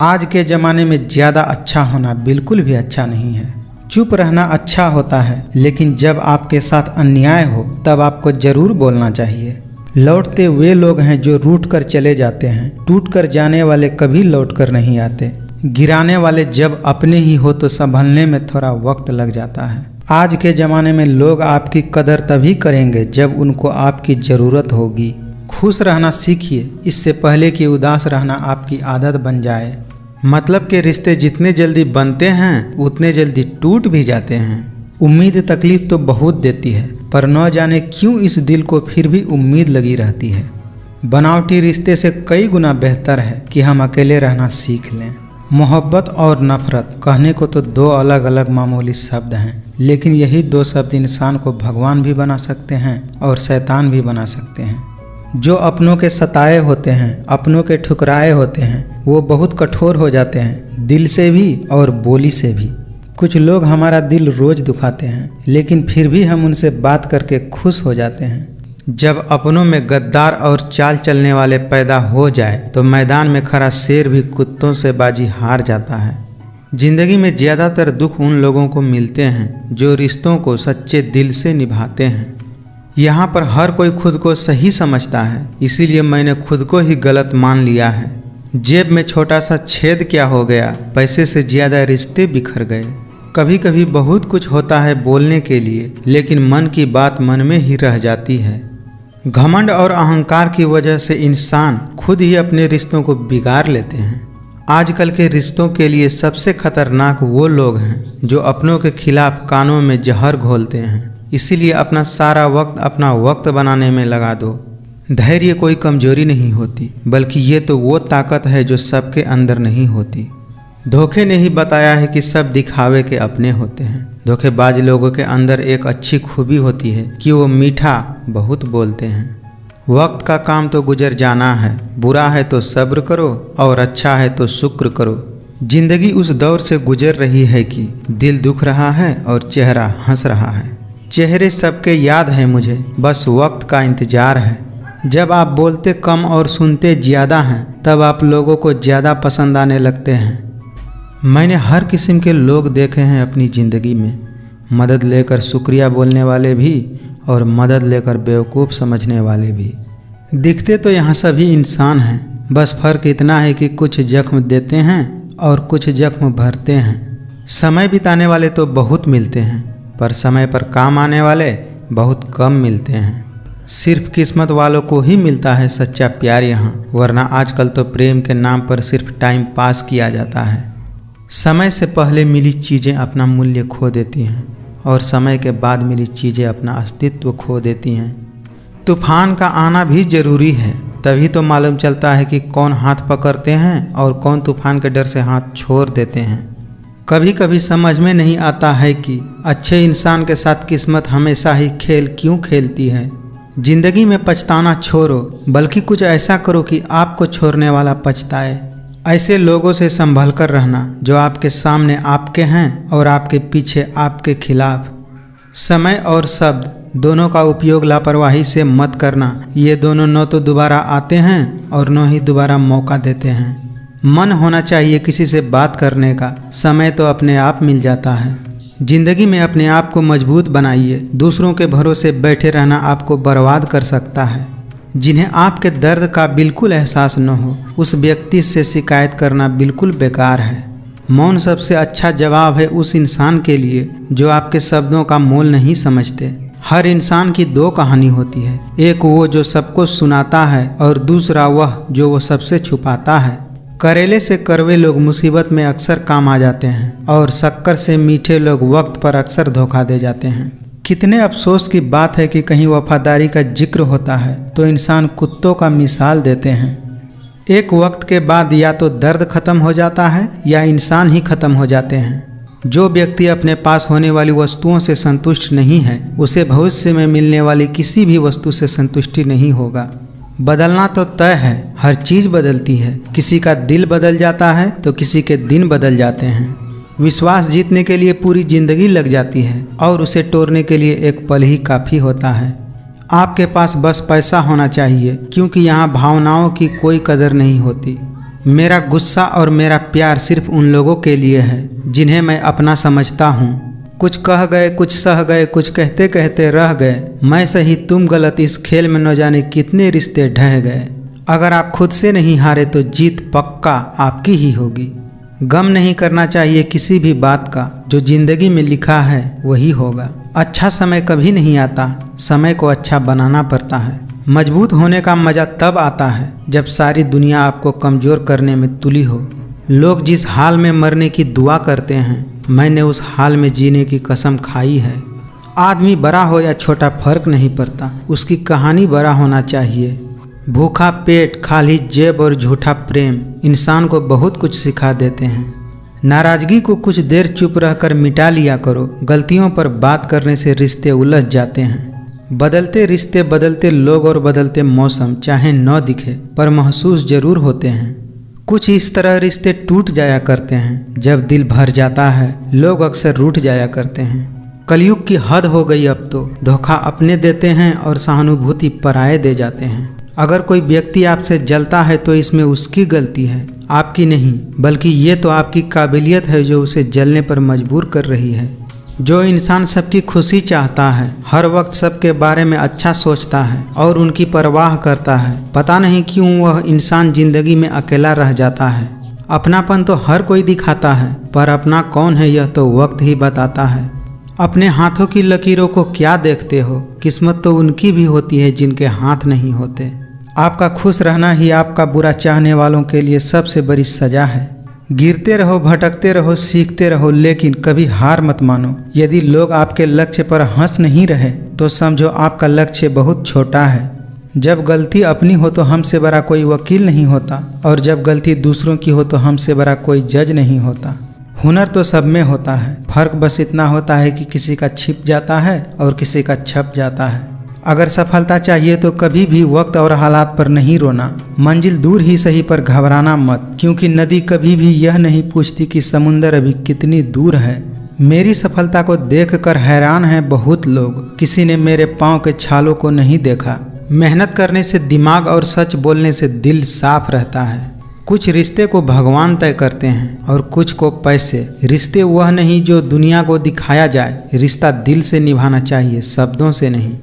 आज के ज़माने में ज़्यादा अच्छा होना बिल्कुल भी अच्छा नहीं है। चुप रहना अच्छा होता है, लेकिन जब आपके साथ अन्याय हो तब आपको ज़रूर बोलना चाहिए। लौटते वे लोग हैं जो रूठ कर चले जाते हैं, टूट कर जाने वाले कभी लौट कर नहीं आते। गिराने वाले जब अपने ही हो तो संभलने में थोड़ा वक्त लग जाता है। आज के ज़माने में लोग आपकी कदर तभी करेंगे जब उनको आपकी ज़रूरत होगी। खुश रहना सीखिए, इससे पहले कि उदास रहना आपकी आदत बन जाए। मतलब के रिश्ते जितने जल्दी बनते हैं उतने जल्दी टूट भी जाते हैं। उम्मीद तकलीफ तो बहुत देती है, पर न जाने क्यों इस दिल को फिर भी उम्मीद लगी रहती है। बनावटी रिश्ते से कई गुना बेहतर है कि हम अकेले रहना सीख लें। मोहब्बत और नफरत कहने को तो दो अलग अलग मामूली शब्द हैं, लेकिन यही दो शब्द इंसान को भगवान भी बना सकते हैं और शैतान भी बना सकते हैं। जो अपनों के सताए होते हैं, अपनों के ठुकराए होते हैं, वो बहुत कठोर हो जाते हैं, दिल से भी और बोली से भी। कुछ लोग हमारा दिल रोज दुखाते हैं, लेकिन फिर भी हम उनसे बात करके खुश हो जाते हैं। जब अपनों में गद्दार और चाल चलने वाले पैदा हो जाए तो मैदान में खड़ा शेर भी कुत्तों से बाजी हार जाता है। जिंदगी में ज़्यादातर दुख उन लोगों को मिलते हैं जो रिश्तों को सच्चे दिल से निभाते हैं। यहाँ पर हर कोई खुद को सही समझता है, इसीलिए मैंने खुद को ही गलत मान लिया है। जेब में छोटा सा छेद क्या हो गया, पैसे से ज़्यादा रिश्ते बिखर गए। कभी कभी बहुत कुछ होता है बोलने के लिए, लेकिन मन की बात मन में ही रह जाती है। घमंड और अहंकार की वजह से इंसान खुद ही अपने रिश्तों को बिगाड़ लेते हैं। आजकल के रिश्तों के लिए सबसे खतरनाक वो लोग हैं जो अपनों के खिलाफ कानों में जहर घोलते हैं। इसीलिए अपना सारा वक्त अपना वक्त बनाने में लगा दो। धैर्य कोई कमजोरी नहीं होती, बल्कि ये तो वो ताकत है जो सबके अंदर नहीं होती। धोखे ने ही बताया है कि सब दिखावे के अपने होते हैं। धोखेबाज लोगों के अंदर एक अच्छी खूबी होती है कि वो मीठा बहुत बोलते हैं। वक्त का काम तो गुजर जाना है, बुरा है तो सब्र करो और अच्छा है तो शुक्र करो। जिंदगी उस दौर से गुजर रही है कि दिल दुख रहा है और चेहरा हंस रहा है। चेहरे सबके याद है मुझे, बस वक्त का इंतजार है। जब आप बोलते कम और सुनते ज़्यादा हैं, तब आप लोगों को ज़्यादा पसंद आने लगते हैं। मैंने हर किस्म के लोग देखे हैं अपनी ज़िंदगी में, मदद लेकर शुक्रिया बोलने वाले भी और मदद लेकर बेवकूफ़ समझने वाले भी। दिखते तो यहाँ सभी इंसान हैं, बस फ़र्क इतना है कि कुछ जख्म देते हैं और कुछ जख्म भरते हैं। समय बिताने वाले तो बहुत मिलते हैं, पर समय पर काम आने वाले बहुत कम मिलते हैं। सिर्फ किस्मत वालों को ही मिलता है सच्चा प्यार यहाँ, वरना आजकल तो प्रेम के नाम पर सिर्फ टाइम पास किया जाता है। समय से पहले मिली चीज़ें अपना मूल्य खो देती हैं और समय के बाद मिली चीज़ें अपना अस्तित्व खो देती हैं। तूफान का आना भी ज़रूरी है, तभी तो मालूम चलता है कि कौन हाथ पकड़ते हैं और कौन तूफान के डर से हाथ छोड़ देते हैं। कभी कभी समझ में नहीं आता है कि अच्छे इंसान के साथ किस्मत हमेशा ही खेल क्यों खेलती है। जिंदगी में पछताना छोड़ो, बल्कि कुछ ऐसा करो कि आपको छोड़ने वाला पछताए। ऐसे लोगों से संभल कर रहना जो आपके सामने आपके हैं और आपके पीछे आपके खिलाफ। समय और शब्द दोनों का उपयोग लापरवाही से मत करना। ये दोनों न तो दोबारा आते हैं और न ही दोबारा मौका देते हैं। मन होना चाहिए किसी से बात करने का, समय तो अपने आप मिल जाता है। जिंदगी में अपने आप को मजबूत बनाइए। दूसरों के भरोसे बैठे रहना आपको बर्बाद कर सकता है। जिन्हें आपके दर्द का बिल्कुल एहसास न हो, उस व्यक्ति से शिकायत करना बिल्कुल बेकार है। मौन सबसे अच्छा जवाब है उस इंसान के लिए जो आपके शब्दों का मोल नहीं समझते। हर इंसान की दो कहानी होती है, एक वो जो सबको सुनाता है और दूसरा वह जो वो सबसे छुपाता है। करेले से कड़वे लोग मुसीबत में अक्सर काम आ जाते हैं और शक्कर से मीठे लोग वक्त पर अक्सर धोखा दे जाते हैं। कितने अफसोस की बात है कि कहीं वफादारी का जिक्र होता है तो इंसान कुत्तों का मिसाल देते हैं। एक वक्त के बाद या तो दर्द खत्म हो जाता है या इंसान ही खत्म हो जाते हैं। जो व्यक्ति अपने पास होने वाली वस्तुओं से संतुष्ट नहीं है, उसे भविष्य में मिलने वाली किसी भी वस्तु से संतुष्टि नहीं होगा। बदलना तो तय है, हर चीज़ बदलती है। किसी का दिल बदल जाता है तो किसी के दिन बदल जाते हैं। विश्वास जीतने के लिए पूरी जिंदगी लग जाती है और उसे तोड़ने के लिए एक पल ही काफ़ी होता है। आपके पास बस पैसा होना चाहिए, क्योंकि यहाँ भावनाओं की कोई कदर नहीं होती। मेरा गुस्सा और मेरा प्यार सिर्फ उन लोगों के लिए है जिन्हें मैं अपना समझता हूँ। कुछ कह गए, कुछ सह गए, कुछ कहते कहते रह गए। मैं सही तुम गलत, इस खेल में न जाने कितने रिश्ते ढह गए। अगर आप खुद से नहीं हारे तो जीत पक्का आपकी ही होगी। गम नहीं करना चाहिए किसी भी बात का, जो जिंदगी में लिखा है वही होगा। अच्छा समय कभी नहीं आता, समय को अच्छा बनाना पड़ता है। मजबूत होने का मज़ा तब आता है जब सारी दुनिया आपको कमज़ोर करने में तुली हो। लोग जिस हाल में मरने की दुआ करते हैं, मैंने उस हाल में जीने की कसम खाई है। आदमी बड़ा हो या छोटा फर्क नहीं पड़ता, उसकी कहानी बड़ा होना चाहिए। भूखा पेट, खाली जेब और झूठा प्रेम इंसान को बहुत कुछ सिखा देते हैं। नाराज़गी को कुछ देर चुप रहकर मिटा लिया करो। गलतियों पर बात करने से रिश्ते उलझ जाते हैं। बदलते रिश्ते, बदलते लोग और बदलते मौसम चाहे न दिखे पर महसूस जरूर होते हैं। कुछ इस तरह रिश्ते टूट जाया करते हैं, जब दिल भर जाता है लोग अक्सर रूठ जाया करते हैं। कलयुग की हद हो गई, अब तो धोखा अपने देते हैं और सहानुभूति पराये दे जाते हैं। अगर कोई व्यक्ति आपसे जलता है तो इसमें उसकी गलती है, आपकी नहीं, बल्कि ये तो आपकी काबिलियत है जो उसे जलने पर मजबूर कर रही है। जो इंसान सबकी खुशी चाहता है, हर वक्त सबके बारे में अच्छा सोचता है और उनकी परवाह करता है, पता नहीं क्यों वह इंसान जिंदगी में अकेला रह जाता है। अपनापन तो हर कोई दिखाता है, पर अपना कौन है यह तो वक्त ही बताता है। अपने हाथों की लकीरों को क्या देखते हो, किस्मत तो उनकी भी होती है जिनके हाथ नहीं होते। आपका खुश रहना ही आपका बुरा चाहने वालों के लिए सबसे बड़ी सजा है। गिरते रहो, भटकते रहो, सीखते रहो, लेकिन कभी हार मत मानो। यदि लोग आपके लक्ष्य पर हंस नहीं रहे तो समझो आपका लक्ष्य बहुत छोटा है। जब गलती अपनी हो तो हमसे बड़ा कोई वकील नहीं होता, और जब गलती दूसरों की हो तो हमसे बड़ा कोई जज नहीं होता। हुनर तो सब में होता है, फर्क बस इतना होता है कि किसी का छिप जाता है और किसी का छप जाता है। अगर सफलता चाहिए तो कभी भी वक्त और हालात पर नहीं रोना। मंजिल दूर ही सही पर घबराना मत, क्योंकि नदी कभी भी यह नहीं पूछती कि समुंदर अभी कितनी दूर है। मेरी सफलता को देखकर हैरान हैं बहुत लोग, किसी ने मेरे पाँव के छालों को नहीं देखा। मेहनत करने से दिमाग और सच बोलने से दिल साफ रहता है। कुछ रिश्ते को भगवान तय करते हैं और कुछ को पैसे। रिश्ते वह नहीं जो दुनिया को दिखाया जाए, रिश्ता दिल से निभाना चाहिए, शब्दों से नहीं।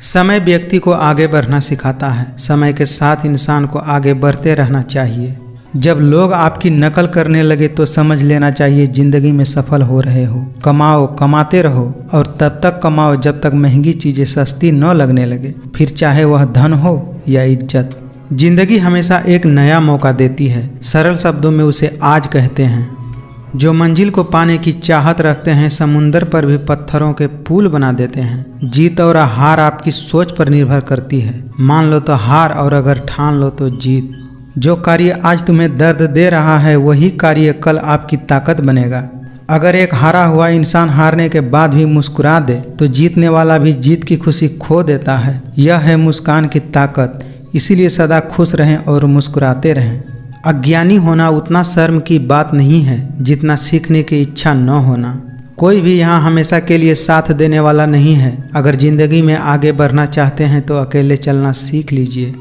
समय व्यक्ति को आगे बढ़ना सिखाता है, समय के साथ इंसान को आगे बढ़ते रहना चाहिए। जब लोग आपकी नकल करने लगे तो समझ लेना चाहिए जिंदगी में सफल हो रहे हो। कमाओ, कमाते रहो और तब तक कमाओ जब तक महंगी चीज़ें सस्ती न लगने लगे, फिर चाहे वह धन हो या इज्जत। जिंदगी हमेशा एक नया मौका देती है, सरल शब्दों में उसे आज कहते हैं। जो मंजिल को पाने की चाहत रखते हैं, समुंदर पर भी पत्थरों के पुल बना देते हैं। जीत और हार आपकी सोच पर निर्भर करती है। मान लो तो हार और अगर ठान लो तो जीत। जो कार्य आज तुम्हें दर्द दे रहा है वही कार्य कल आपकी ताकत बनेगा। अगर एक हारा हुआ इंसान हारने के बाद भी मुस्कुरा दे तो जीतने वाला भी जीत की खुशी खो देता है। यह है मुस्कान की ताकत, इसीलिए सदा खुश रहें और मुस्कुराते रहें। अज्ञानी होना उतना शर्म की बात नहीं है जितना सीखने की इच्छा न होना। कोई भी यहाँ हमेशा के लिए साथ देने वाला नहीं है। अगर जिंदगी में आगे बढ़ना चाहते हैं तो अकेले चलना सीख लीजिए।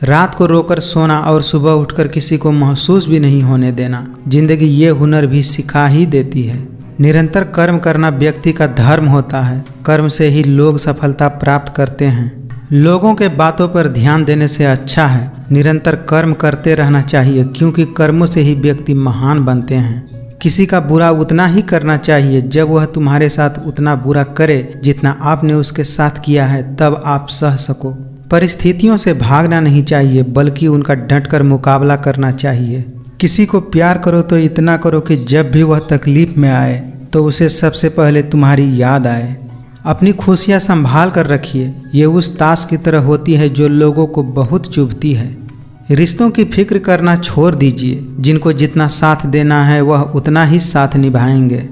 रात को रोकर सोना और सुबह उठकर किसी को महसूस भी नहीं होने देना, जिंदगी ये हुनर भी सिखा ही देती है। निरंतर कर्म करना व्यक्ति का धर्म होता है। कर्म से ही लोग सफलता प्राप्त करते हैं। लोगों के बातों पर ध्यान देने से अच्छा है निरंतर कर्म करते रहना चाहिए, क्योंकि कर्मों से ही व्यक्ति महान बनते हैं। किसी का बुरा उतना ही करना चाहिए जब वह तुम्हारे साथ उतना बुरा करे जितना आपने उसके साथ किया है, तब आप सह सको। परिस्थितियों से भागना नहीं चाहिए, बल्कि उनका डटकर मुकाबला करना चाहिए। किसी को प्यार करो तो इतना करो कि जब भी वह तकलीफ में आए तो उसे सबसे पहले तुम्हारी याद आए। अपनी खुशियाँ संभाल कर रखिए, ये उस ताश की तरह होती है जो लोगों को बहुत चुभती है। रिश्तों की फिक्र करना छोड़ दीजिए, जिनको जितना साथ देना है वह उतना ही साथ निभाएंगे।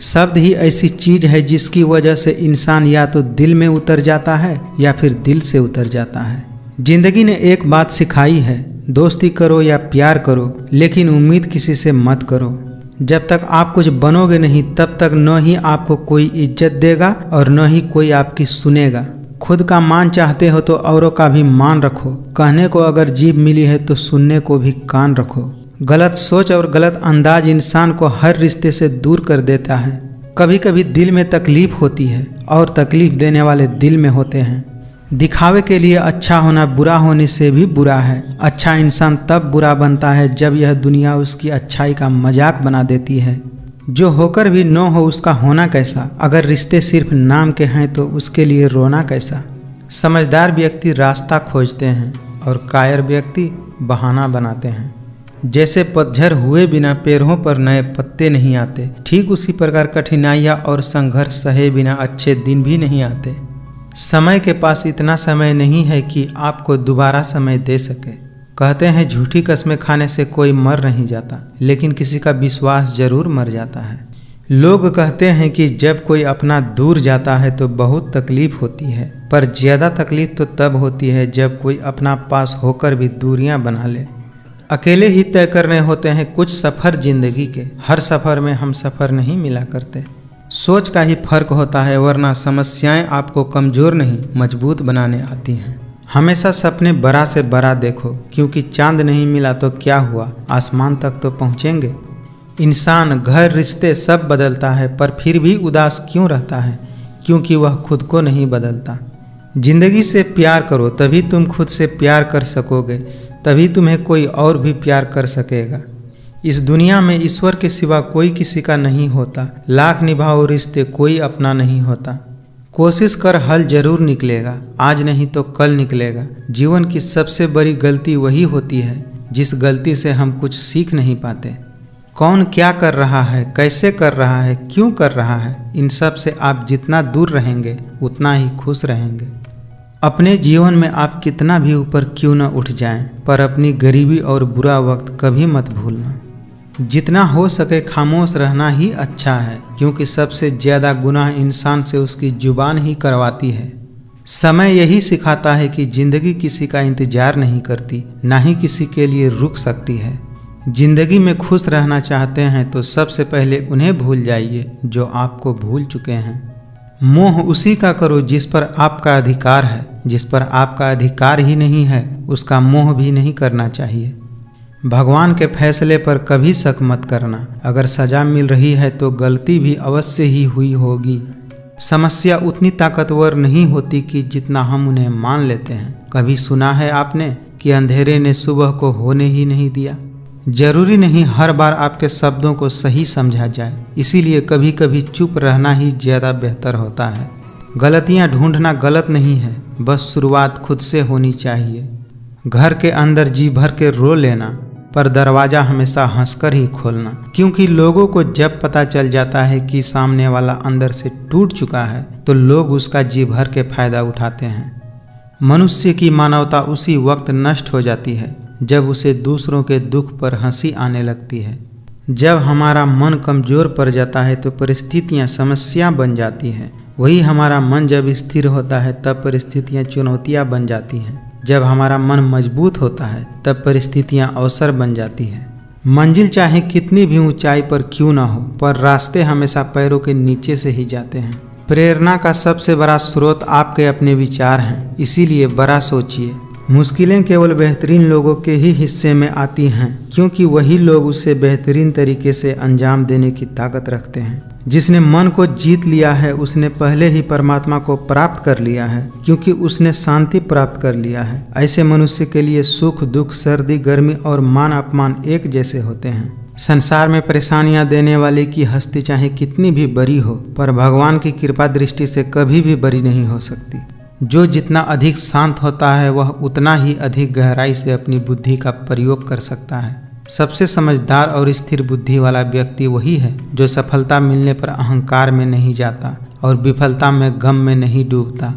शब्द ही ऐसी चीज है जिसकी वजह से इंसान या तो दिल में उतर जाता है या फिर दिल से उतर जाता है। जिंदगी ने एक बात सिखाई है, दोस्ती करो या प्यार करो, लेकिन उम्मीद किसी से मत करो। जब तक आप कुछ बनोगे नहीं तब तक न ही आपको कोई इज्जत देगा और न ही कोई आपकी सुनेगा। खुद का मान चाहते हो तो औरों का भी मान रखो। कहने को अगर जीभ मिली है तो सुनने को भी कान रखो। गलत सोच और गलत अंदाज इंसान को हर रिश्ते से दूर कर देता है। कभी कभी दिल में तकलीफ होती है और तकलीफ देने वाले दिल में होते हैं। दिखावे के लिए अच्छा होना बुरा होने से भी बुरा है। अच्छा इंसान तब बुरा बनता है जब यह दुनिया उसकी अच्छाई का मजाक बना देती है। जो होकर भी न हो उसका होना कैसा। अगर रिश्ते सिर्फ नाम के हैं तो उसके लिए रोना कैसा। समझदार व्यक्ति रास्ता खोजते हैं और कायर व्यक्ति बहाना बनाते हैं। जैसे पतझड़ हुए बिना पेड़ों पर नए पत्ते नहीं आते, ठीक उसी प्रकार कठिनाइयाँ और संघर्ष सहे बिना अच्छे दिन भी नहीं आते। समय के पास इतना समय नहीं है कि आपको दोबारा समय दे सके। कहते हैं झूठी कस्में खाने से कोई मर नहीं जाता, लेकिन किसी का विश्वास जरूर मर जाता है। लोग कहते हैं कि जब कोई अपना दूर जाता है तो बहुत तकलीफ होती है, पर ज़्यादा तकलीफ तो तब होती है जब कोई अपना पास होकर भी दूरियां बना ले। अकेले ही तय करने होते हैं कुछ सफ़र जिंदगी के, हर सफ़र में हम सफ़र नहीं मिला करते। सोच का ही फर्क होता है, वरना समस्याएं आपको कमज़ोर नहीं मजबूत बनाने आती हैं। हमेशा सपने बड़ा से बड़ा देखो, क्योंकि चांद नहीं मिला तो क्या हुआ, आसमान तक तो पहुँचेंगे। इंसान, घर, रिश्ते सब बदलता है, पर फिर भी उदास क्यों रहता है? क्योंकि वह खुद को नहीं बदलता। जिंदगी से प्यार करो, तभी तुम खुद से प्यार कर सकोगे, तभी तुम्हें कोई और भी प्यार कर सकेगा। इस दुनिया में ईश्वर के सिवा कोई किसी का नहीं होता, लाख निभाओ रिश्ते कोई अपना नहीं होता। कोशिश कर हल जरूर निकलेगा, आज नहीं तो कल निकलेगा। जीवन की सबसे बड़ी गलती वही होती है जिस गलती से हम कुछ सीख नहीं पाते। कौन क्या कर रहा है, कैसे कर रहा है, क्यों कर रहा है, इन सब से आप जितना दूर रहेंगे उतना ही खुश रहेंगे। अपने जीवन में आप कितना भी ऊपर क्यों न उठ जाएं, पर अपनी गरीबी और बुरा वक्त कभी मत भूलना। जितना हो सके खामोश रहना ही अच्छा है, क्योंकि सबसे ज़्यादा गुनाह इंसान से उसकी जुबान ही करवाती है। समय यही सिखाता है कि ज़िंदगी किसी का इंतज़ार नहीं करती, ना ही किसी के लिए रुक सकती है। जिंदगी में खुश रहना चाहते हैं तो सबसे पहले उन्हें भूल जाइए जो आपको भूल चुके हैं। मोह उसी का करो जिस पर आपका अधिकार है, जिस पर आपका अधिकार ही नहीं है उसका मोह भी नहीं करना चाहिए। भगवान के फैसले पर कभी शक मत करना, अगर सजा मिल रही है तो गलती भी अवश्य ही हुई होगी। समस्या उतनी ताकतवर नहीं होती कि जितना हम उन्हें मान लेते हैं। कभी सुना है आपने कि अंधेरे ने सुबह को होने ही नहीं दिया? जरूरी नहीं हर बार आपके शब्दों को सही समझा जाए, इसीलिए कभी कभी चुप रहना ही ज़्यादा बेहतर होता है। गलतियां ढूंढना गलत नहीं है, बस शुरुआत खुद से होनी चाहिए। घर के अंदर जी भर के रो लेना, पर दरवाज़ा हमेशा हंसकर ही खोलना, क्योंकि लोगों को जब पता चल जाता है कि सामने वाला अंदर से टूट चुका है तो लोग उसका जी भर के फायदा उठाते हैं। मनुष्य की मानवता उसी वक्त नष्ट हो जाती है जब उसे दूसरों के दुख पर हंसी आने लगती है। जब हमारा मन कमज़ोर पड़ जाता है तो परिस्थितियाँ समस्या बन जाती हैं। वही हमारा मन जब स्थिर होता है तब परिस्थितियाँ चुनौतियाँ बन जाती हैं। जब हमारा मन मजबूत होता है तब परिस्थितियाँ अवसर बन जाती हैं। मंजिल चाहे कितनी भी ऊंचाई पर क्यों ना हो, पर रास्ते हमेशा पैरों के नीचे से ही जाते हैं। प्रेरणा का सबसे बड़ा स्रोत आपके अपने विचार हैं, इसीलिए बड़ा सोचिए। मुश्किलें केवल बेहतरीन लोगों के ही हिस्से में आती हैं, क्योंकि वही लोग उसे बेहतरीन तरीके से अंजाम देने की ताकत रखते हैं। जिसने मन को जीत लिया है उसने पहले ही परमात्मा को प्राप्त कर लिया है, क्योंकि उसने शांति प्राप्त कर लिया है। ऐसे मनुष्य के लिए सुख दुख, सर्दी गर्मी और मान अपमान एक जैसे होते हैं। संसार में परेशानियां देने वाले की हस्ती चाहे कितनी भी बड़ी हो, पर भगवान की कृपा दृष्टि से कभी भी बड़ी नहीं हो सकती। जो जितना अधिक शांत होता है वह उतना ही अधिक गहराई से अपनी बुद्धि का प्रयोग कर सकता है। सबसे समझदार और स्थिर बुद्धि वाला व्यक्ति वही है जो सफलता मिलने पर अहंकार में नहीं जाता और विफलता में गम में नहीं डूबता।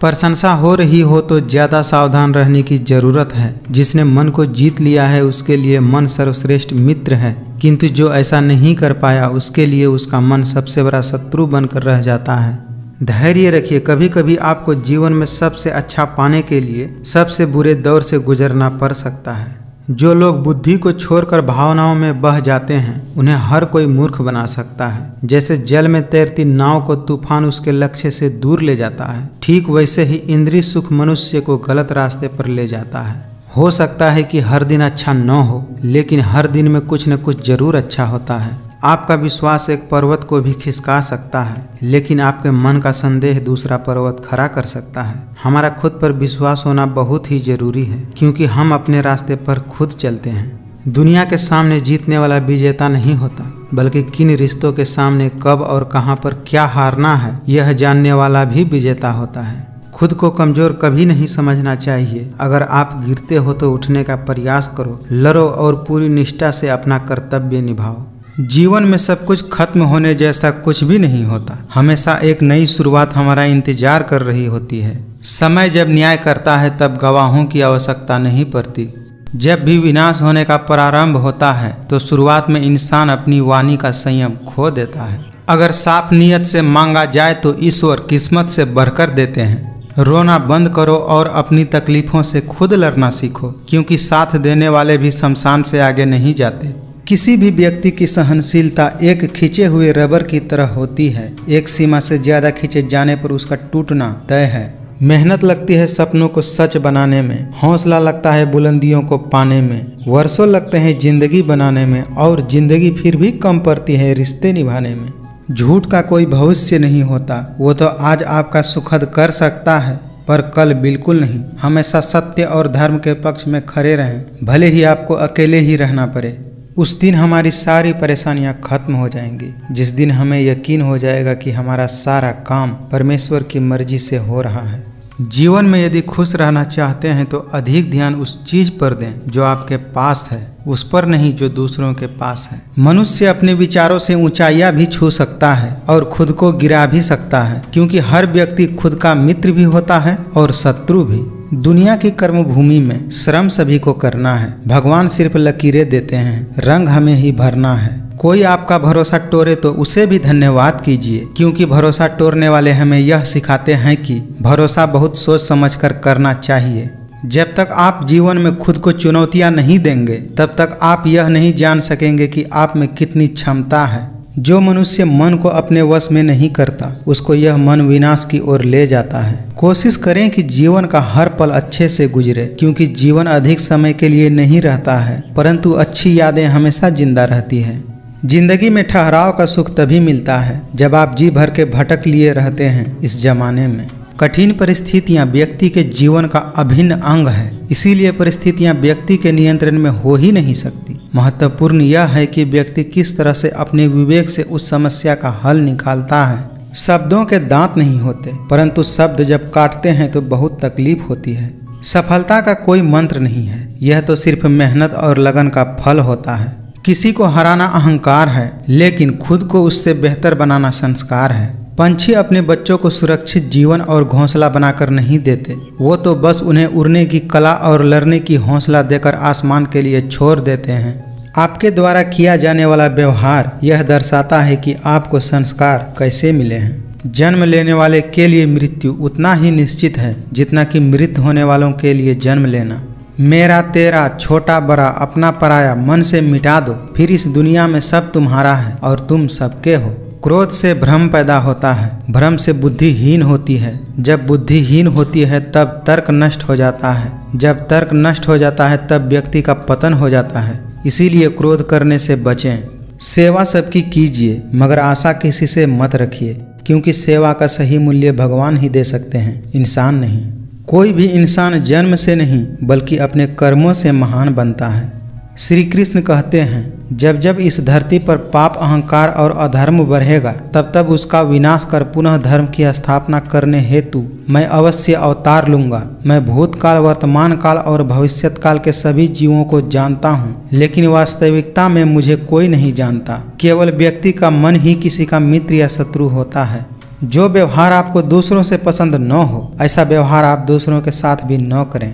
प्रशंसा हो रही हो तो ज़्यादा सावधान रहने की ज़रूरत है। जिसने मन को जीत लिया है उसके लिए मन सर्वश्रेष्ठ मित्र है, किंतु जो ऐसा नहीं कर पाया उसके लिए उसका मन सबसे बड़ा शत्रु बनकर रह जाता है। धैर्य रखिए, कभी कभी आपको जीवन में सबसे अच्छा पाने के लिए सबसे बुरे दौर से गुजरना पड़ सकता है। जो लोग बुद्धि को छोड़कर भावनाओं में बह जाते हैं उन्हें हर कोई मूर्ख बना सकता है। जैसे जल में तैरती नाव को तूफान उसके लक्ष्य से दूर ले जाता है, ठीक वैसे ही इंद्रिय सुख मनुष्य को गलत रास्ते पर ले जाता है। हो सकता है कि हर दिन अच्छा न हो, लेकिन हर दिन में कुछ न कुछ जरूर अच्छा होता है। आपका विश्वास एक पर्वत को भी खिसका सकता है, लेकिन आपके मन का संदेह दूसरा पर्वत खड़ा कर सकता है। हमारा खुद पर विश्वास होना बहुत ही जरूरी है, क्योंकि हम अपने रास्ते पर खुद चलते हैं। दुनिया के सामने जीतने वाला विजेता नहीं होता, बल्कि किन रिश्तों के सामने कब और कहां पर क्या हारना है यह जानने वाला भी विजेता होता है। खुद को कमजोर कभी नहीं समझना चाहिए। अगर आप गिरते हो तो उठने का प्रयास करो, लड़ो और पूरी निष्ठा से अपना कर्तव्य निभाओ। जीवन में सब कुछ खत्म होने जैसा कुछ भी नहीं होता, हमेशा एक नई शुरुआत हमारा इंतजार कर रही होती है। समय जब न्याय करता है तब गवाहों की आवश्यकता नहीं पड़ती। जब भी विनाश होने का प्रारंभ होता है तो शुरुआत में इंसान अपनी वाणी का संयम खो देता है। अगर साफ नियत से मांगा जाए तो ईश्वर किस्मत से बढ़कर देते हैं। रोना बंद करो और अपनी तकलीफों से खुद लड़ना सीखो, क्योंकि साथ देने वाले भी शमशान से आगे नहीं जाते। किसी भी व्यक्ति की सहनशीलता एक खींचे हुए रबर की तरह होती है। एक सीमा से ज्यादा खींचे जाने पर उसका टूटना तय है। मेहनत लगती है सपनों को सच बनाने में, हौसला लगता है बुलंदियों को पाने में, वर्षों लगते हैं जिंदगी बनाने में और जिंदगी फिर भी कम पड़ती है रिश्ते निभाने में। झूठ का कोई भविष्य नहीं होता, वो तो आज आपका सुखद कर सकता है पर कल बिल्कुल नहीं। हमेशा सत्य और धर्म के पक्ष में खड़े रहें, भले ही आपको अकेले ही रहना पड़े। उस दिन हमारी सारी परेशानियां खत्म हो जाएंगी, जिस दिन हमें यकीन हो जाएगा कि हमारा सारा काम परमेश्वर की मर्जी से हो रहा है। जीवन में यदि खुश रहना चाहते हैं तो अधिक ध्यान उस चीज पर दें जो आपके पास है, उस पर नहीं जो दूसरों के पास है। मनुष्य अपने विचारों से ऊंचाइयां भी छू सकता है और खुद को गिरा भी सकता है, क्योंकि हर व्यक्ति खुद का मित्र भी होता है और शत्रु भी। दुनिया की कर्म भूमि में श्रम सभी को करना है। भगवान सिर्फ लकीरें देते हैं, रंग हमें ही भरना है। कोई आपका भरोसा तोड़े तो उसे भी धन्यवाद कीजिए, क्योंकि भरोसा तोड़ने वाले हमें यह सिखाते हैं कि भरोसा बहुत सोच समझकर करना चाहिए। जब तक आप जीवन में खुद को चुनौतियां नहीं देंगे तब तक आप यह नहीं जान सकेंगे कि आप में कितनी क्षमता है। जो मनुष्य मन को अपने वश में नहीं करता उसको यह मन विनाश की ओर ले जाता है। कोशिश करें कि जीवन का हर पल अच्छे से गुजरे, क्योंकि जीवन अधिक समय के लिए नहीं रहता है, परंतु अच्छी यादें हमेशा जिंदा रहती है। जिंदगी में ठहराव का सुख तभी मिलता है जब आप जी भर के भटक लिए रहते हैं। इस जमाने में कठिन परिस्थितियां व्यक्ति के जीवन का अभिन्न अंग है, इसीलिए परिस्थितियां व्यक्ति के नियंत्रण में हो ही नहीं सकती। महत्वपूर्ण यह है कि व्यक्ति किस तरह से अपने विवेक से उस समस्या का हल निकालता है। शब्दों के दांत नहीं होते, परंतु शब्द जब काटते हैं तो बहुत तकलीफ होती है। सफलता का कोई मंत्र नहीं है, यह तो सिर्फ मेहनत और लगन का फल होता है। किसी को हराना अहंकार है, लेकिन खुद को उससे बेहतर बनाना संस्कार है। पंछी अपने बच्चों को सुरक्षित जीवन और घोंसला बनाकर नहीं देते, वो तो बस उन्हें उड़ने की कला और लड़ने की हौसला देकर आसमान के लिए छोड़ देते हैं। आपके द्वारा किया जाने वाला व्यवहार यह दर्शाता है कि आपको संस्कार कैसे मिले हैं। जन्म लेने वाले के लिए मृत्यु उतना ही निश्चित है जितना कि मृत होने वालों के लिए जन्म लेना। मेरा तेरा छोटा बड़ा अपना पराया मन से मिटा दो, फिर इस दुनिया में सब तुम्हारा है और तुम सबके हो। क्रोध से भ्रम पैदा होता है, भ्रम से बुद्धिहीन होती है। जब बुद्धिहीन होती है तब तर्क नष्ट हो जाता है, जब तर्क नष्ट हो जाता है तब व्यक्ति का पतन हो जाता है। इसीलिए क्रोध करने से बचें। सेवा सबकी कीजिए, मगर आशा किसी से मत रखिए, क्योंकि सेवा का सही मूल्य भगवान ही दे सकते हैं, इंसान नहीं। कोई भी इंसान जन्म से नहीं बल्कि अपने कर्मों से महान बनता है। श्री कृष्ण कहते हैं, जब जब इस धरती पर पाप, अहंकार और अधर्म बढ़ेगा तब तब उसका विनाश कर पुनः धर्म की स्थापना करने हेतु मैं अवश्य अवतार लूंगा। मैं भूतकाल, वर्तमान काल और भविष्यत काल के सभी जीवों को जानता हूँ, लेकिन वास्तविकता में मुझे कोई नहीं जानता। केवल व्यक्ति का मन ही किसी का मित्र या शत्रु होता है। जो व्यवहार आपको दूसरों से पसंद न हो, ऐसा व्यवहार आप दूसरों के साथ भी न करें।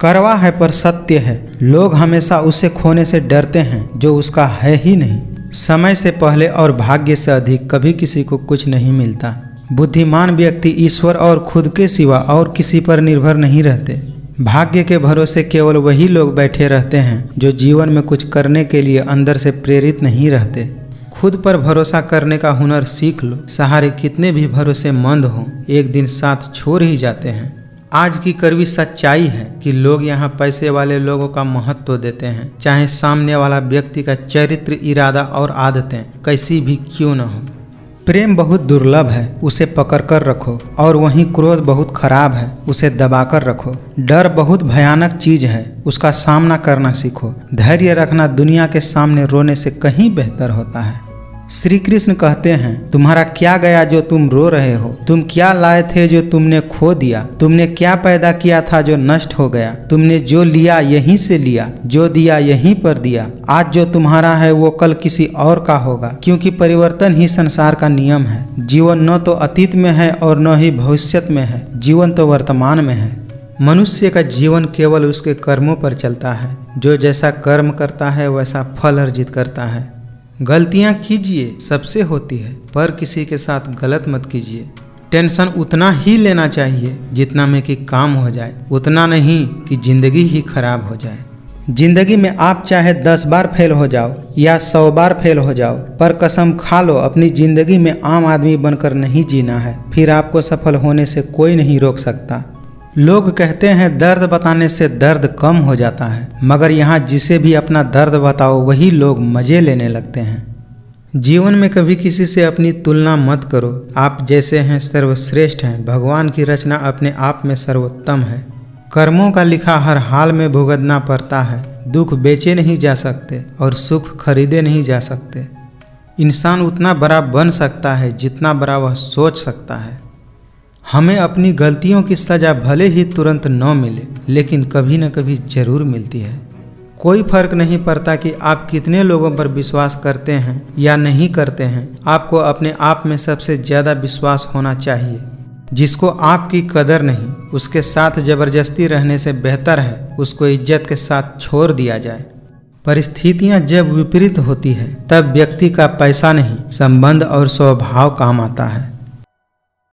कड़वा है पर सत्य है। लोग हमेशा उसे खोने से डरते हैं जो उसका है ही नहीं। समय से पहले और भाग्य से अधिक कभी किसी को कुछ नहीं मिलता। बुद्धिमान व्यक्ति ईश्वर और खुद के सिवा और किसी पर निर्भर नहीं रहते। भाग्य के भरोसे केवल वही लोग बैठे रहते हैं जो जीवन में कुछ करने के लिए अंदर से प्रेरित नहीं रहते। खुद पर भरोसा करने का हुनर सीख लो। सहारे कितने भी भरोसेमंद हों, एक दिन साथ छोड़ ही जाते हैं। आज की कड़वी सच्चाई है कि लोग यहाँ पैसे वाले लोगों का महत्व देते हैं, चाहे सामने वाला व्यक्ति का चरित्र, इरादा और आदतें कैसी भी क्यों न हो। प्रेम बहुत दुर्लभ है, उसे पकड़ कर रखो, और वहीं क्रोध बहुत खराब है, उसे दबा कर रखो। डर बहुत भयानक चीज है, उसका सामना करना सीखो। धैर्य रखना दुनिया के सामने रोने से कहीं बेहतर होता है। श्री कृष्ण कहते हैं, तुम्हारा क्या गया जो तुम रो रहे हो? तुम क्या लाए थे जो तुमने खो दिया? तुमने क्या पैदा किया था जो नष्ट हो गया? तुमने जो लिया यहीं से लिया, जो दिया यहीं पर दिया। आज जो तुम्हारा है वो कल किसी और का होगा, क्योंकि परिवर्तन ही संसार का नियम है। जीवन न तो अतीत में है और न ही भविष्य में है, जीवन तो वर्तमान में है। मनुष्य का जीवन केवल उसके कर्मों पर चलता है। जो जैसा कर्म करता है वैसा फल अर्जित करता है। गलतियां कीजिए, सबसे होती है, पर किसी के साथ गलत मत कीजिए। टेंशन उतना ही लेना चाहिए जितना में कि काम हो जाए, उतना नहीं कि जिंदगी ही खराब हो जाए। जिंदगी में आप चाहे 10 बार फेल हो जाओ या 100 बार फेल हो जाओ, पर कसम खा लो अपनी जिंदगी में आम आदमी बनकर नहीं जीना है। फिर आपको सफल होने से कोई नहीं रोक सकता। लोग कहते हैं दर्द बताने से दर्द कम हो जाता है, मगर यहाँ जिसे भी अपना दर्द बताओ वही लोग मजे लेने लगते हैं। जीवन में कभी किसी से अपनी तुलना मत करो। आप जैसे हैं सर्वश्रेष्ठ हैं। भगवान की रचना अपने आप में सर्वोत्तम है। कर्मों का लिखा हर हाल में भुगतना पड़ता है। दुख बेचे नहीं जा सकते और सुख खरीदे नहीं जा सकते। इंसान उतना बड़ा बन सकता है जितना बड़ा वह सोच सकता है। हमें अपनी गलतियों की सज़ा भले ही तुरंत न मिले, लेकिन कभी न कभी जरूर मिलती है। कोई फर्क नहीं पड़ता कि आप कितने लोगों पर विश्वास करते हैं या नहीं करते हैं। आपको अपने आप में सबसे ज़्यादा विश्वास होना चाहिए। जिसको आपकी कदर नहीं, उसके साथ जबरदस्ती रहने से बेहतर है उसको इज्जत के साथ छोड़ दिया जाए। परिस्थितियां जब विपरीत होती है तब व्यक्ति का पैसा नहीं, संबंध और स्वभाव काम आता है।